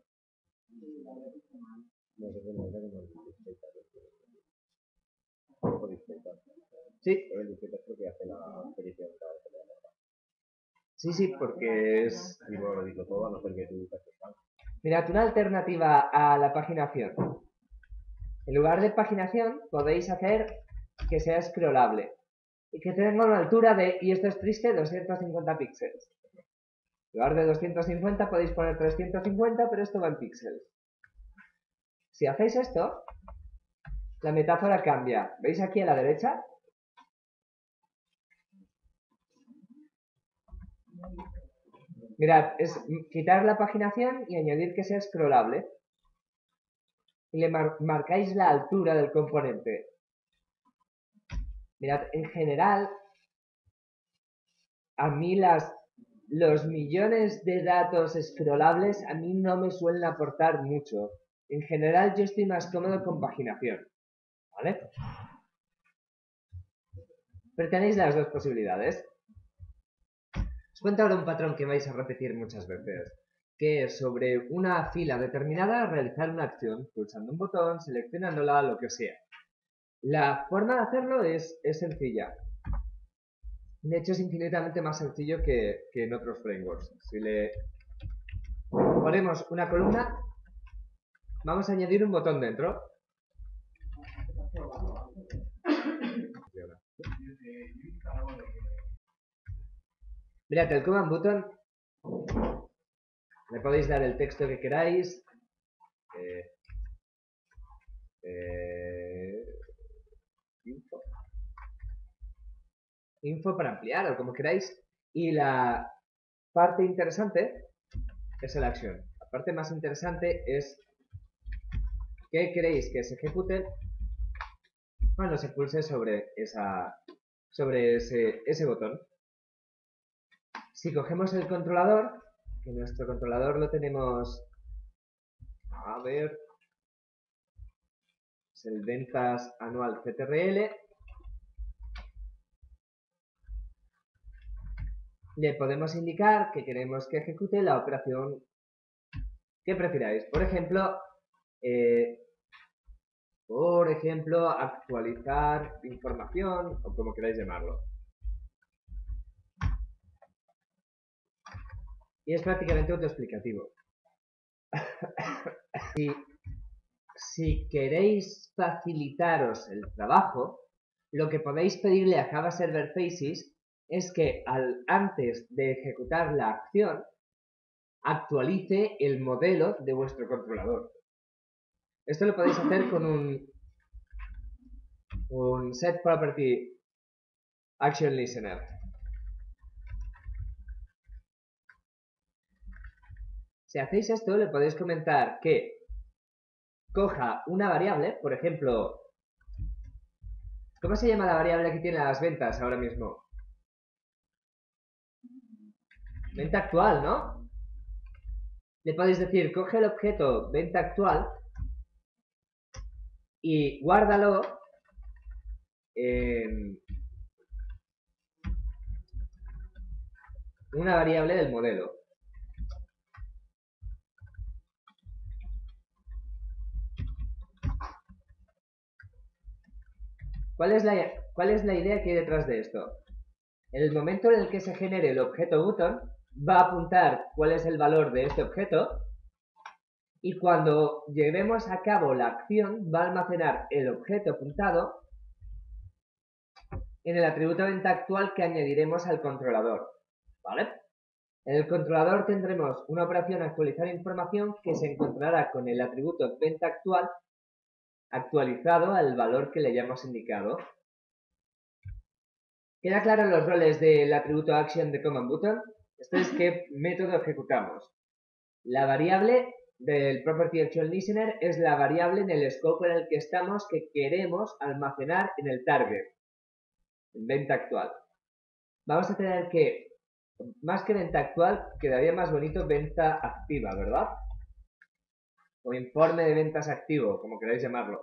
Sí. Sí, porque es... Mirad, una alternativa a la paginación. En lugar de paginación, podéis hacer que sea scrollable. Y que tenga una altura de, y esto es triste, 250 píxeles. En lugar de 250 podéis poner 350, pero esto va en píxeles. Si hacéis esto, la metáfora cambia. ¿Veis aquí a la derecha? Mirad, es quitar la paginación y añadir que sea scrollable. Y le marcáis la altura del componente. Mirad, en general, a mí los millones de datos scrollables a mí no me suelen aportar mucho. En general yo estoy más cómodo con paginación. ¿Vale? Pero tenéis las dos posibilidades. Os cuento ahora un patrón que vais a repetir muchas veces, que es sobre una fila determinada realizar una acción, pulsando un botón, seleccionándola, lo que sea. La forma de hacerlo es sencilla. De hecho es infinitamente más sencillo que en otros frameworks. Si le ponemos una columna, vamos a añadir un botón dentro. Mirad, el command button, le podéis dar el texto que queráis. Info para ampliar o como queráis. Y la parte interesante es la acción. La parte más interesante es qué queréis que se ejecute cuando se pulse sobre ese botón. Si cogemos el controlador, que nuestro controlador lo tenemos, a ver, es el ventas anual CTRL, le podemos indicar que queremos que ejecute la operación que prefiráis. Por ejemplo, actualizar información o como queráis llamarlo. Y es prácticamente autoexplicativo. Si queréis facilitaros el trabajo, lo que podéis pedirle a Java Server Faces es que antes de ejecutar la acción, actualice el modelo de vuestro controlador. Esto lo podéis hacer con un set property action listener. Si hacéis esto, le podéis comentar que coja una variable, por ejemplo, ¿cómo se llama la variable que tiene las ventas ahora mismo? Venta actual, ¿no? Le podéis decir, coge el objeto venta actual y guárdalo en una variable del modelo. ¿Cuál es la idea que hay detrás de esto? En el momento en el que se genere el objeto button, va a apuntar cuál es el valor de este objeto y cuando llevemos a cabo la acción va a almacenar el objeto apuntado en el atributo venta actual que añadiremos al controlador, ¿vale? En el controlador tendremos una operación actualizar información que se encontrará con el atributo venta actual actualizado al valor que le hayamos indicado. ¿Queda claro los roles del atributo action de command button? Esto es qué método ejecutamos. La variable del property action listener es la variable en el scope en el que estamos que queremos almacenar en el target, en venta actual. Vamos a tener que, más que venta actual, quedaría más bonito venta activa, ¿verdad? O informe de ventas activo, como queráis llamarlo.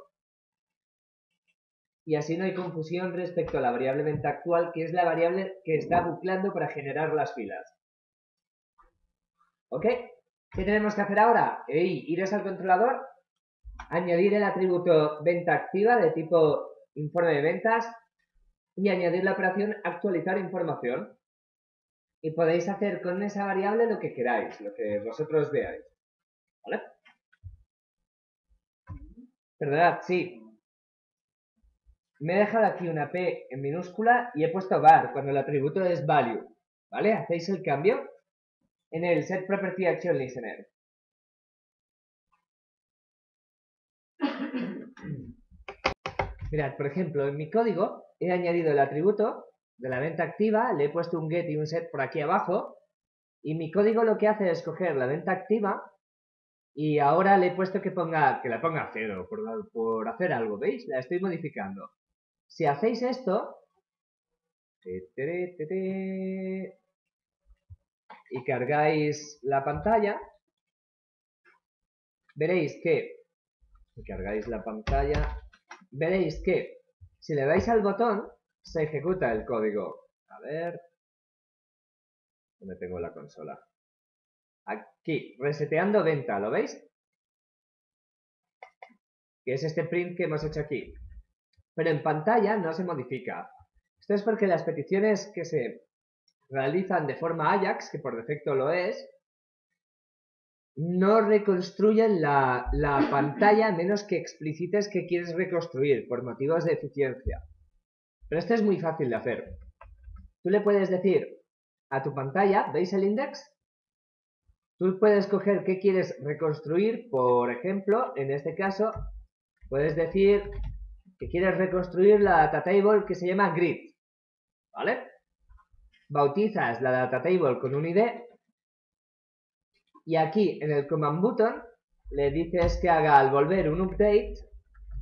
Y así no hay confusión respecto a la variable venta actual, que es la variable que está buclando para generar las filas. ¿Ok? ¿Qué tenemos que hacer ahora? Iros al controlador, añadir el atributo venta activa de tipo informe de ventas y añadir la operación actualizar información. Y podéis hacer con esa variable lo que queráis, lo que vosotros veáis. ¿Vale? Perdonad, sí. Me he dejado aquí una P en minúscula y he puesto var cuando el atributo es value. ¿Vale? Hacéis el cambio en el set property action listener. Mirad, por ejemplo, en mi código he añadido el atributo de la venta activa, le he puesto un get y un set por aquí abajo, y mi código lo que hace es coger la venta activa y ahora le he puesto que la ponga a 0 por hacer algo, ¿veis? La estoy modificando. Si hacéis esto y cargáis la pantalla, veréis que si le dais al botón se ejecuta el código. A ver, ¿dónde tengo la consola? Aquí, reseteando venta, ¿lo veis? Que es este print que hemos hecho aquí. Pero en pantalla no se modifica. Esto es porque las peticiones que se realizan de forma Ajax, que por defecto lo es, no reconstruyen la pantalla a menos que explicites que quieres reconstruir por motivos de eficiencia. Pero esto es muy fácil de hacer. Tú le puedes decir a tu pantalla, ¿veis el index? Tú puedes coger qué quieres reconstruir, por ejemplo, en este caso, puedes decir que quieres reconstruir la data table que se llama grid, ¿vale? Bautizas la data table con un ID y aquí en el command button le dices que haga al volver un update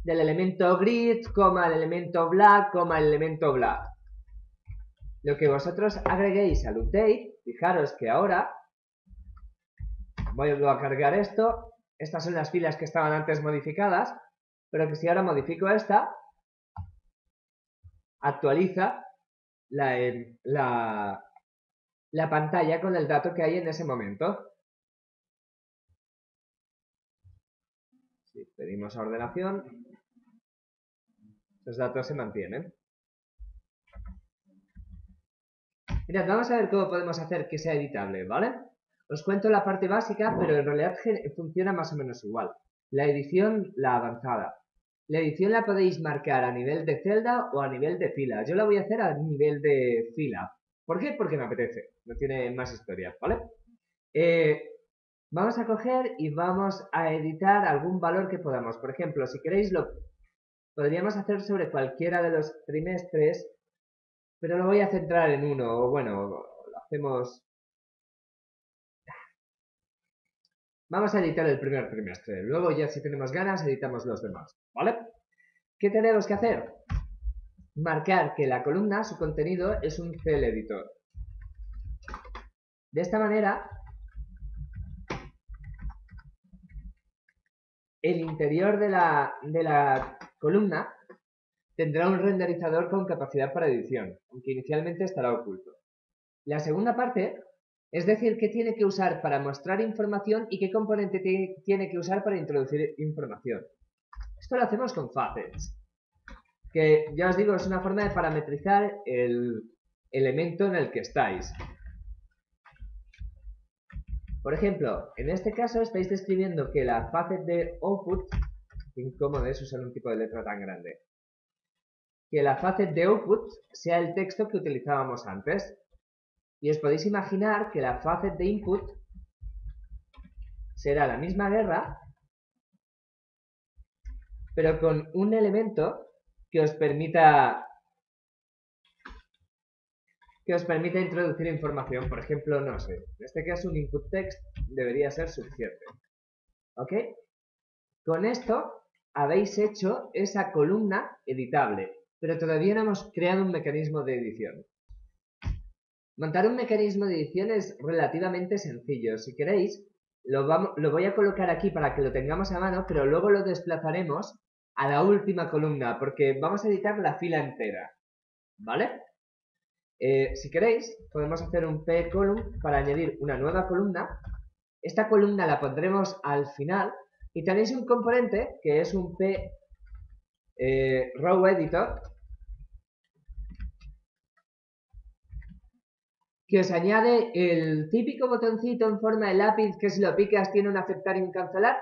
del elemento grid, el elemento black, el elemento black. Lo que vosotros agreguéis al update, fijaros que ahora voy a cargar esto, estas son las filas que estaban antes modificadas, pero que si ahora modifico esta, actualiza la pantalla con el dato que hay en ese momento. Si pedimos a ordenación, los datos se mantienen. Mirad, vamos a ver cómo podemos hacer que sea editable, ¿vale? Os cuento la parte básica, pero en realidad funciona más o menos igual. La edición, la avanzada. La edición la podéis marcar a nivel de celda o a nivel de fila. Yo la voy a hacer a nivel de fila. ¿Por qué? Porque me apetece. No tiene más historia, ¿vale? Vamos a coger y vamos a editar algún valor que podamos. Por ejemplo, si queréis lo podríamos hacer sobre cualquiera de los trimestres, pero lo voy a centrar en uno. O bueno, lo hacemos... Vamos a editar el primer trimestre. Luego ya si tenemos ganas editamos los demás, ¿vale? ¿Qué tenemos que hacer? Marcar que la columna, su contenido, es un cell editor. De esta manera, el interior de la columna tendrá un renderizador con capacidad para edición, aunque inicialmente estará oculto. La segunda parte Es decir, qué tiene que usar para mostrar información y qué componente tiene que usar para introducir información. Esto lo hacemos con facets, que ya os digo, es una forma de parametrizar el elemento en el que estáis. Por ejemplo, en este caso estáis describiendo que la facet de output, qué incómodo es usar un tipo de letra tan grande, que la facet de output sea el texto que utilizábamos antes. Y os podéis imaginar que la facet de input será la misma guerra, pero con un elemento que os permita introducir información. Por ejemplo, no sé, en este caso un input text debería ser suficiente. ¿Ok? Con esto habéis hecho esa columna editable, pero todavía no hemos creado un mecanismo de edición. Montar un mecanismo de edición es relativamente sencillo. Si queréis, lo voy a colocar aquí para que lo tengamos a mano, pero luego lo desplazaremos a la última columna, porque vamos a editar la fila entera. ¿Vale? Si queréis, podemos hacer un p-column para añadir una nueva columna. Esta columna la pondremos al final y tenéis un componente que es un p-row editor, que os añade el típico botoncito en forma de lápiz que si lo picas tiene un aceptar y un cancelar.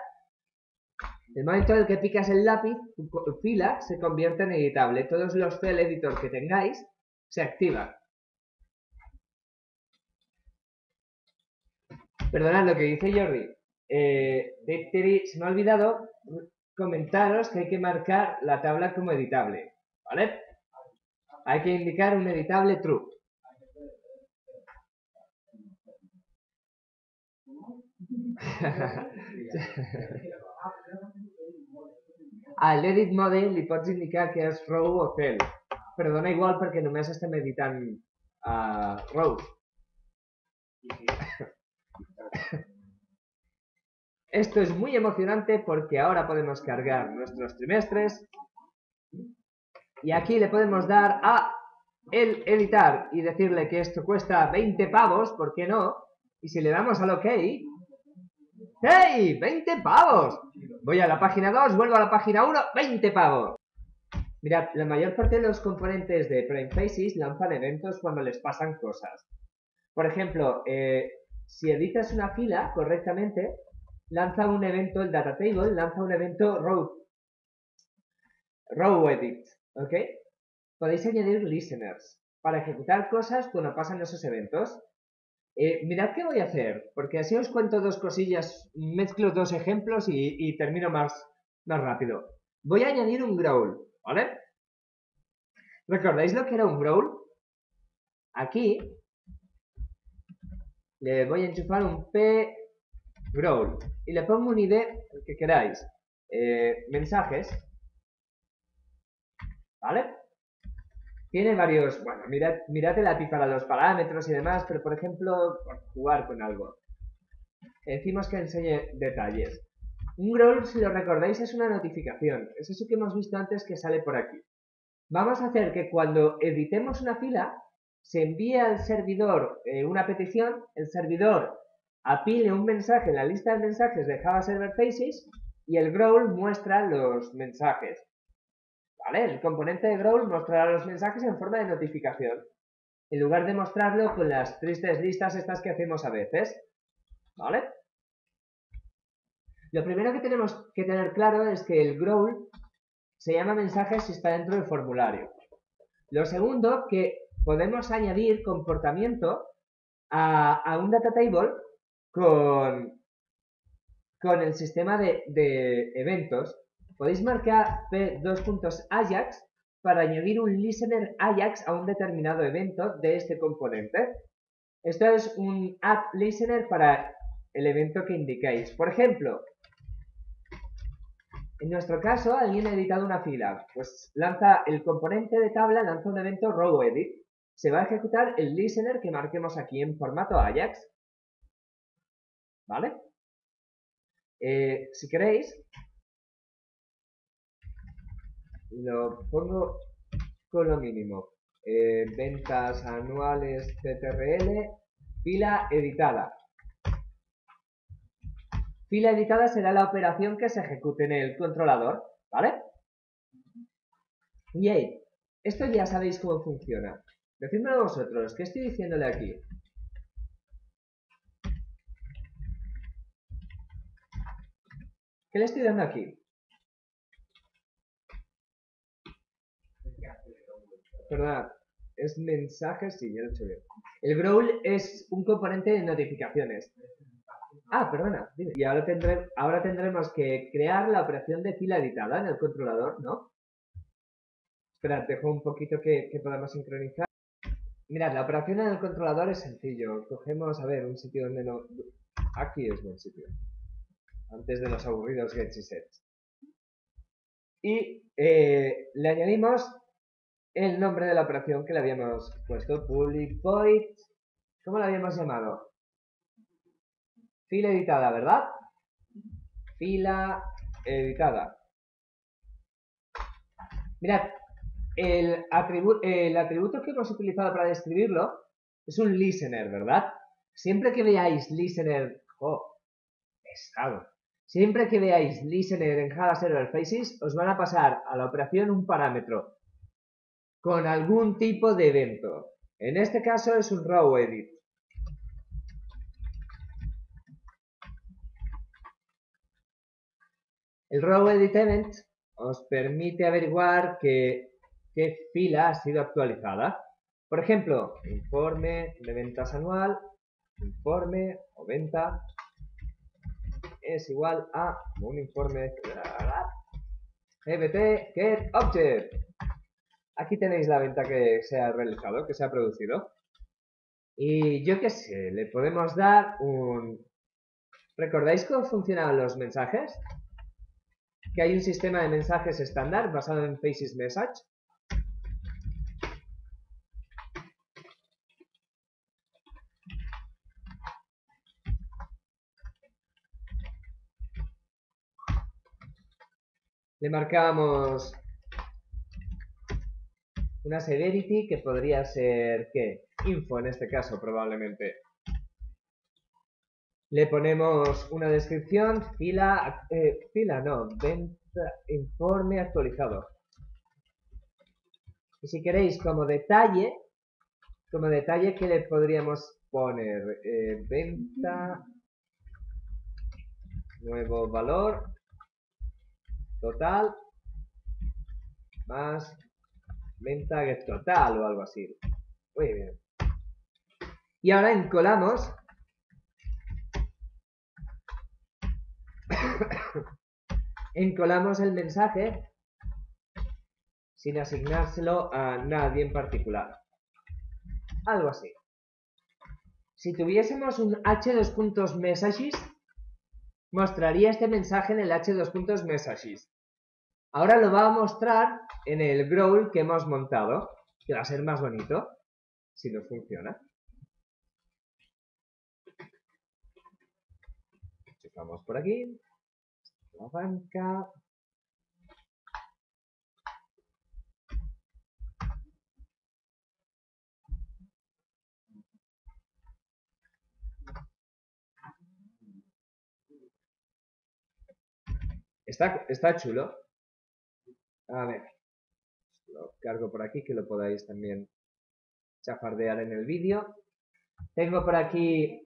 En el momento en el que picas el lápiz, tu fila se convierte en editable. Todos los cell editor que tengáis se activan. Perdonad lo que dice Jordi. Se me ha olvidado comentaros que hay que marcar la tabla como editable. ¿Vale? Hay que indicar un editable true. Al edit mode li pots indicar que és row o cell, però dona igual perquè només estem editant rows. Esto es muy emocionante porque ahora podemos cargar nuestros trimestres y aquí le podemos dar a el editar y decirle que esto cuesta 20 pavos, ¿por qué no? Y si le damos al OK, ¡hey! ¡20 pavos! Voy a la página 2, vuelvo a la página 1, 20 pavos. Mirad, la mayor parte de los componentes de PrimeFaces lanzan eventos cuando les pasan cosas. Por ejemplo, si editas una fila correctamente, lanza un evento el DataTable, lanza un evento row edit, ¿ok? Podéis añadir listeners para ejecutar cosas cuando pasan esos eventos. Mirad qué voy a hacer, porque así os cuento dos cosillas, mezclo dos ejemplos y termino más rápido. Voy a añadir un growl, ¿vale? ¿Recordáis lo que era un growl? Aquí le voy a enchufar un p-growl y le pongo un ID, el que queráis, mensajes, ¿vale? Tiene varios, bueno, mirad el API para los parámetros y demás, pero por ejemplo, por jugar con algo. Decimos que enseñe detalles. Un growl, si lo recordáis, es una notificación. Es eso que hemos visto antes que sale por aquí. Vamos a hacer que cuando editemos una fila, se envíe al servidor una petición, el servidor apile un mensaje en la lista de mensajes de Java Server Faces y el growl muestra los mensajes. ¿Vale? El componente de growl mostrará los mensajes en forma de notificación, en lugar de mostrarlo con las tristes listas estas que hacemos a veces. ¿Vale? Lo primero que tenemos que tener claro es que el growl se llama mensajes si está dentro del formulario. Lo segundo, que podemos añadir comportamiento a un data table con el sistema de eventos. Podéis marcar p2.ajax para añadir un listener Ajax a un determinado evento de este componente. Esto es un add listener para el evento que indiquéis. Por ejemplo, en nuestro caso, alguien ha editado una fila. Pues lanza el componente de tabla, lanza un evento row edit. Se va a ejecutar el listener que marquemos aquí en formato Ajax. ¿Vale? Si queréis, lo pongo con lo mínimo. Ventas anuales TTRL Fila editada. Fila editada será la operación que se ejecute en el controlador, ¿vale? Y ahí, esto ya sabéis cómo funciona. Decídmelo vosotros, ¿qué estoy diciéndole aquí? ¿Qué le estoy dando aquí? Perdón, es mensajes, sí, ya lo he hecho bien. El growl es un componente de notificaciones. Ah, perdona, dime. Y ahora tendremos que crear la operación de fila editada en el controlador, ¿no? Espera, dejo un poquito que podamos sincronizar. Mirad, la operación en el controlador es sencillo. Cogemos, a ver, un sitio donde no... Aquí es buen sitio. Antes de los aburridos gets y sets. Y le añadimos el nombre de la operación que le habíamos puesto. Public void. ¿Cómo la habíamos llamado? Fila editada, ¿verdad? Fila editada. Mirad, el atributo que hemos utilizado para describirlo es un listener, ¿verdad? Siempre que veáis listener... ¡Oh! Pesado. Siempre que veáis listener en Java Server Faces, os van a pasar a la operación un parámetro con algún tipo de evento. En este caso es un row edit. El row edit event os permite averiguar qué fila ha sido actualizada. Por ejemplo, informe de ventas anual, informe o venta es igual a un informe ebt get object. Aquí tenéis la venta que se ha realizado, que se ha producido. Y yo qué sé, le podemos dar un... ¿Recordáis cómo funcionaban los mensajes? Que hay un sistema de mensajes estándar basado en Faces Message. Le marcábamos una severity que podría ser, ¿qué? Info en este caso, probablemente. Le ponemos una descripción, venta, informe actualizado. Y si queréis como detalle, ¿qué le podríamos poner? Venta, nuevo valor, total, más venta get total o algo así. Muy bien. Y ahora encolamos el mensaje sin asignárselo a nadie en particular. Algo así. Si tuviésemos un h2.messages, mostraría este mensaje en el h2.messages. Ahora lo va a mostrar en el growl que hemos montado, que va a ser más bonito, si nos funciona. Checamos por aquí. La banca. Está chulo. A ver. Lo cargo por aquí que lo podáis también chafardear en el vídeo. Tengo por aquí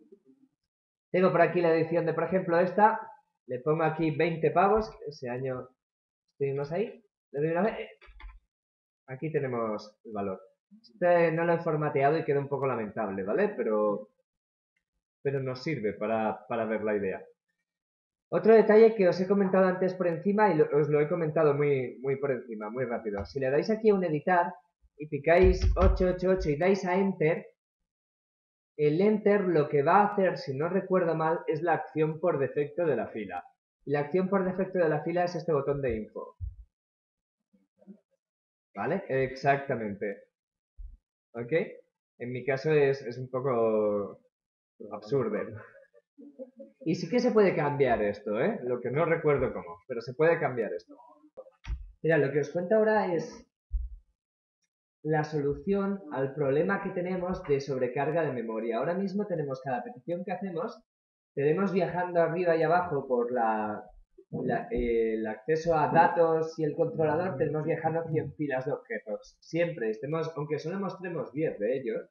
la edición de, por ejemplo, esta. Le pongo aquí 20 pavos. Ese año estuvimos ahí. Le doy una vez. Aquí tenemos el valor. Este no lo he formateado y queda un poco lamentable, ¿vale? Pero nos sirve para ver la idea. Otro detalle que os he comentado antes por encima y os lo he comentado muy por encima, muy rápido. Si le dais aquí a un editar y picáis 888 y dais a Enter, el Enter lo que va a hacer, si no recuerdo mal, es la acción por defecto de la fila. Y la acción por defecto de la fila es este botón de info. ¿Vale? Exactamente. ¿Ok? En mi caso es un poco absurdo. Y sí que se puede cambiar esto, ¿eh? Lo que no recuerdo cómo, pero se puede cambiar esto. Mira, lo que os cuento ahora es la solución al problema que tenemos de sobrecarga de memoria. Ahora mismo tenemos cada petición que hacemos, tenemos viajando arriba y abajo por el acceso a datos y el controlador, tenemos viajando 100 filas de objetos. Siempre, aunque solo mostremos 10 de ellos,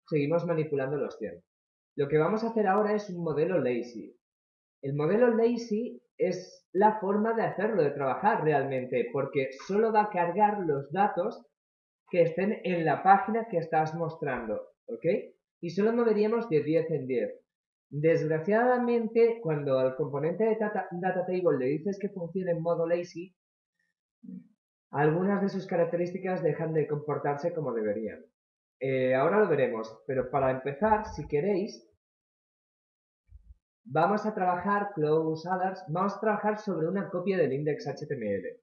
seguimos manipulando los 100. Lo que vamos a hacer ahora es un modelo lazy. El modelo lazy es la forma de hacerlo, de trabajar realmente, porque solo va a cargar los datos que estén en la página que estás mostrando, ¿ok? Y solo moveríamos de 10 en 10. Desgraciadamente, cuando al componente de data table le dices que funcione en modo lazy, algunas de sus características dejan de comportarse como deberían. Ahora lo veremos, pero para empezar, si queréis, vamos a trabajar vamos a trabajar sobre una copia del index.html.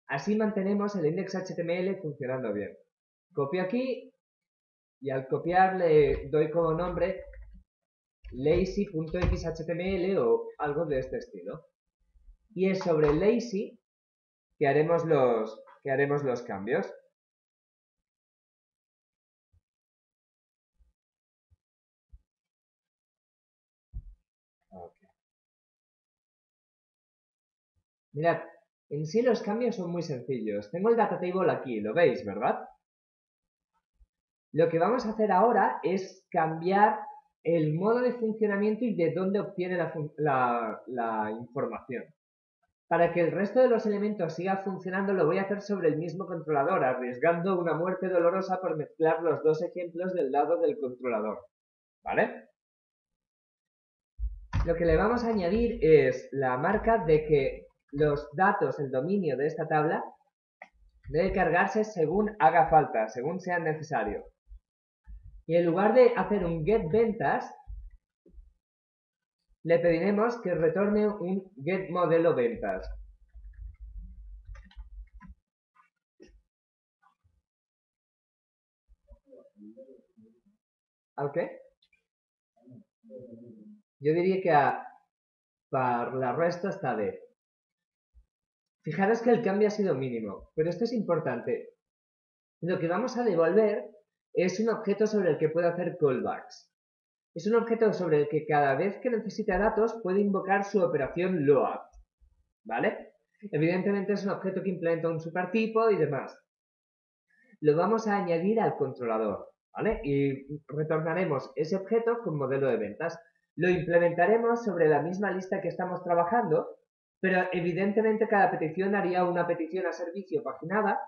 Así mantenemos el index.html funcionando bien. Copio aquí y al copiar le doy como nombre lazy.xhtml o algo de este estilo. Y es sobre lazy que haremos los cambios. Okay. Mirad, en sí los cambios son muy sencillos. Tengo el data table aquí, lo veis, ¿verdad? Lo que vamos a hacer ahora es cambiar el modo de funcionamiento y de dónde obtiene la información. Para que el resto de los elementos siga funcionando, lo voy a hacer sobre el mismo controlador, arriesgando una muerte dolorosa por mezclar los dos ejemplos del lado del controlador. ¿Vale? Lo que le vamos a añadir es la marca de que los datos, el dominio de esta tabla, debe cargarse según haga falta, según sea necesario. Y en lugar de hacer un getVentas, le pediremos que retorne un getModeloVentas. ¿Al qué? Jo diria que per la resta està bé. Fijaros que el cambio ha sido mínimo, pero esto es importante. Lo que vamos a devolver es un objeto sobre el que puede hacer callbacks. Es un objeto sobre el que cada vez que necesita datos puede invocar su operación load, ¿vale? Evidentemente es un objeto que implementa un supertipo y demás. Lo vamos a añadir al controlador, ¿vale? Y retornaremos ese objeto con modelo de ventas. Lo implementaremos sobre la misma lista que estamos trabajando, pero evidentemente cada petición haría una petición a servicio paginada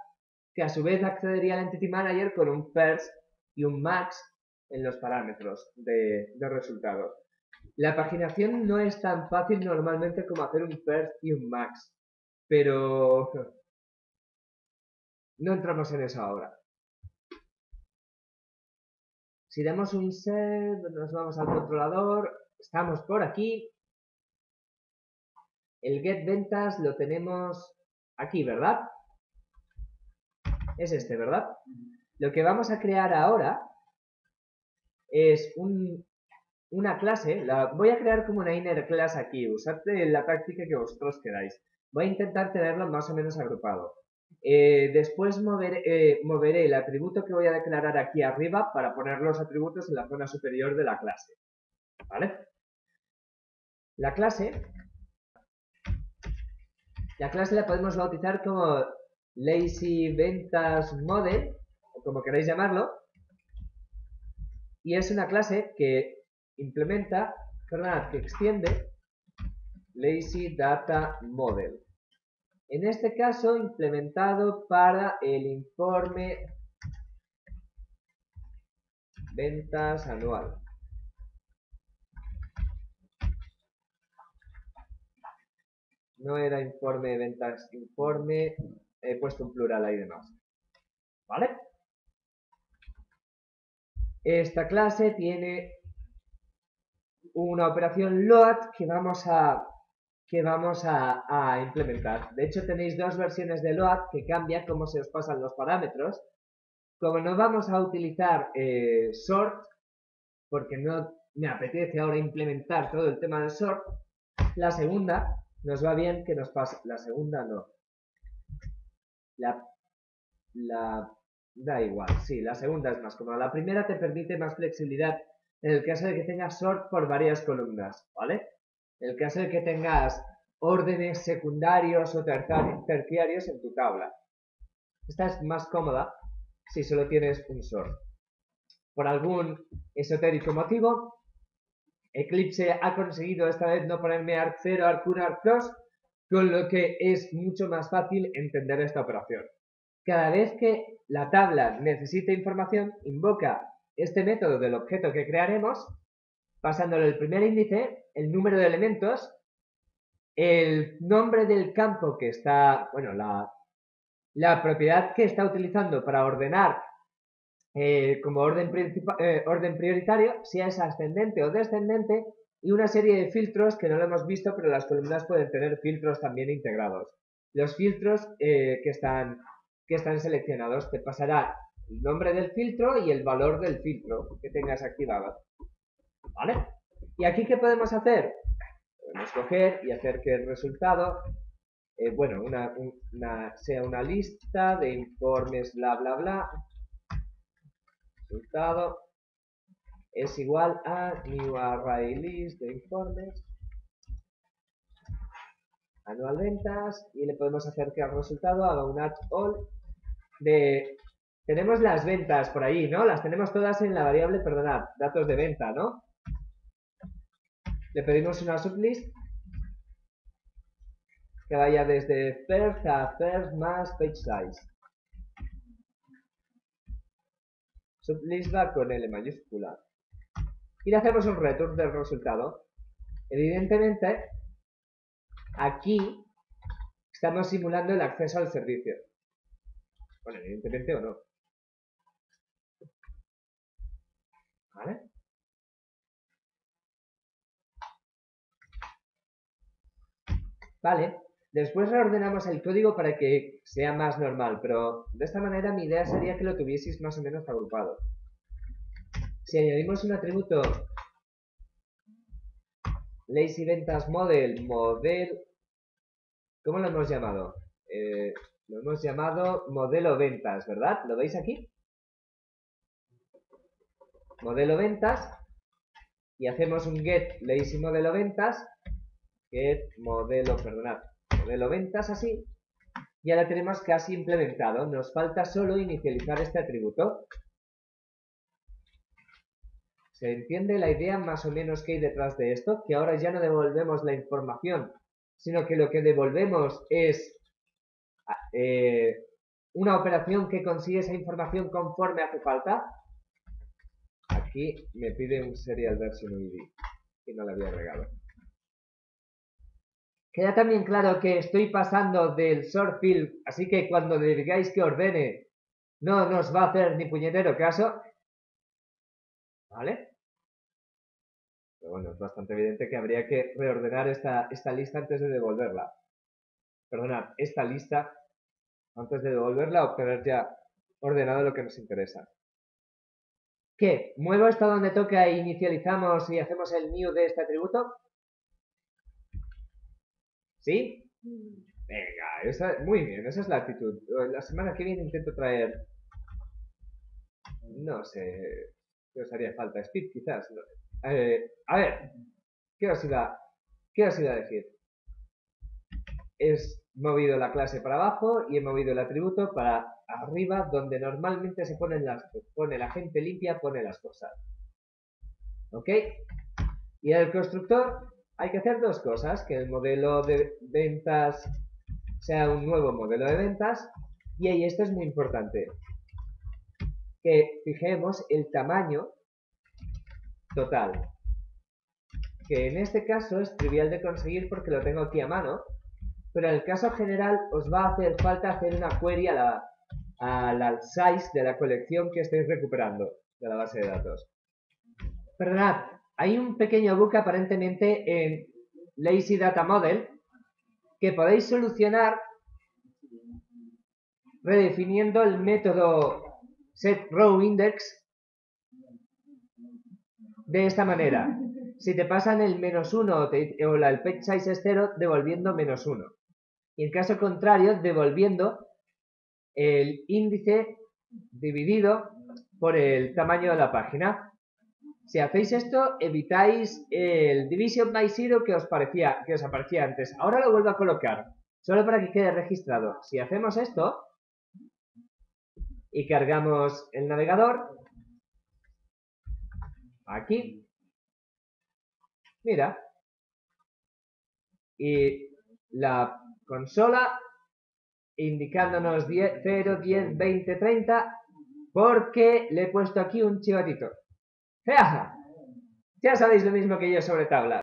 que a su vez accedería al Entity Manager con un first y un max en los parámetros de resultados. La paginación no es tan fácil normalmente como hacer un first y un max, pero no entramos en eso ahora. Si damos un set, nos vamos al controlador, estamos por aquí. El getVentas lo tenemos aquí, ¿verdad? Es este, ¿verdad? Lo que vamos a crear ahora es una clase, voy a crear como una inner class aquí, usad la táctica que vosotros queráis. Voy a intentar tenerlo más o menos agrupado. Después moveré el atributo que voy a declarar aquí arriba para poner los atributos en la zona superior de la clase. ¿Vale? La clase la podemos bautizar como LazyVentasModel, o como queráis llamarlo, y es una clase que implementa, que extiende LazyDataModel. En este caso, implementado para el informe ventas anual. No era informe de ventas, informe, he puesto un plural ahí de más. ¿Vale? Esta clase tiene una operación load que vamos a implementar. De hecho, tenéis dos versiones de load que cambian cómo se os pasan los parámetros. Como no vamos a utilizar sort, porque no me apetece ahora implementar todo el tema de sort, la segunda nos va bien que nos pase. La segunda no. La Da igual, sí, la segunda es más cómoda. La primera te permite más flexibilidad en el caso de que tengas sort por varias columnas, ¿vale? En el caso de que tengas órdenes secundarios o terciarios en tu tabla. Esta es más cómoda si solo tienes un sort. Por algún esotérico motivo, Eclipse ha conseguido esta vez no ponerme ARC0, ARC1, ARC2, con lo que es mucho más fácil entender esta operación. Cada vez que la tabla necesita información, invoca este método del objeto que crearemos, pasándole el primer índice, el número de elementos, el nombre del campo que está, bueno, la propiedad que está utilizando para ordenar como orden prioritario, si es ascendente o descendente, y una serie de filtros que no lo hemos visto, pero las columnas pueden tener filtros también integrados. Los filtros que están seleccionados te pasará el nombre del filtro y el valor del filtro que tengas activado. ¿Vale? ¿Y aquí qué podemos hacer? Podemos coger y hacer que el resultado, bueno, sea una lista de informes, bla, bla, bla. Resultado es igual a new array list de informes, anual ventas, y le podemos hacer que al resultado haga un add all de... Tenemos las ventas por ahí, ¿no? Las tenemos todas en la variable, perdonad, datos de venta, ¿no? Le pedimos una sublist que vaya desde first a first más page size. Sublist va con L mayúscula. Y le hacemos un return del resultado. Evidentemente, aquí estamos simulando el acceso al servicio. Bueno, evidentemente o no. ¿Vale? Vale. Después reordenamos el código para que sea más normal, pero de esta manera mi idea sería que lo tuvieseis más o menos agrupado. Si añadimos un atributo lazy ventas model, ¿cómo lo hemos llamado? Lo hemos llamado modelo ventas, ¿verdad? ¿Lo veis aquí? Modelo ventas, y hacemos un get lazy modelo ventas, get modelo ventas así, ya la tenemos casi implementado. Nos falta solo inicializar este atributo. ¿Se entiende la idea más o menos que hay detrás de esto? Que ahora ya no devolvemos la información, sino que lo que devolvemos es una operación que consigue esa información conforme hace falta. Aquí me pide un serial version UID, que no le había agregado. Queda también claro que estoy pasando del sort field, así que cuando le digáis que ordene, no nos va a hacer ni puñetero caso. ¿Vale? Pero bueno, es bastante evidente que habría que reordenar esta lista antes de devolverla. Perdonad, esta lista antes de devolverla o tener ya ordenado lo que nos interesa. ¿Qué? ¿Muevo esto donde toca e inicializamos y hacemos el new de este atributo? ¿Sí? Venga, muy bien, esa es la actitud. La semana que viene intento traer... No sé... ¿Qué os haría falta? Speed, quizás. A ver, ¿qué os iba a decir? He movido la clase para abajo y he movido el atributo para arriba, donde normalmente se pone la gente limpia, pone las cosas. ¿Ok? Y en el constructor hay que hacer dos cosas, que el modelo de ventas sea un nuevo modelo de ventas, y ahí esto es muy importante, que fijemos el tamaño total, que en este caso es trivial de conseguir porque lo tengo aquí a mano, pero en el caso general os va a hacer falta hacer una query al size de la colección que estáis recuperando de la base de datos. Perdonad, hay un pequeño bug aparentemente en Lazy Data Model que podéis solucionar redefiniendo el método setRowIndex de esta manera. Si te pasan el -1 o el page size es 0, devolviendo -1. Y en caso contrario, devolviendo el índice dividido por el tamaño de la página. Si hacéis esto, evitáis el Division by Zero que os aparecía antes. Ahora lo vuelvo a colocar, solo para que quede registrado. Si hacemos esto y cargamos el navegador, aquí, mira, y la consola indicándonos 0, 10, 20, 30, porque le he puesto aquí un chivatito. ¡Ja! Ya sabéis lo mismo que yo sobre tabla.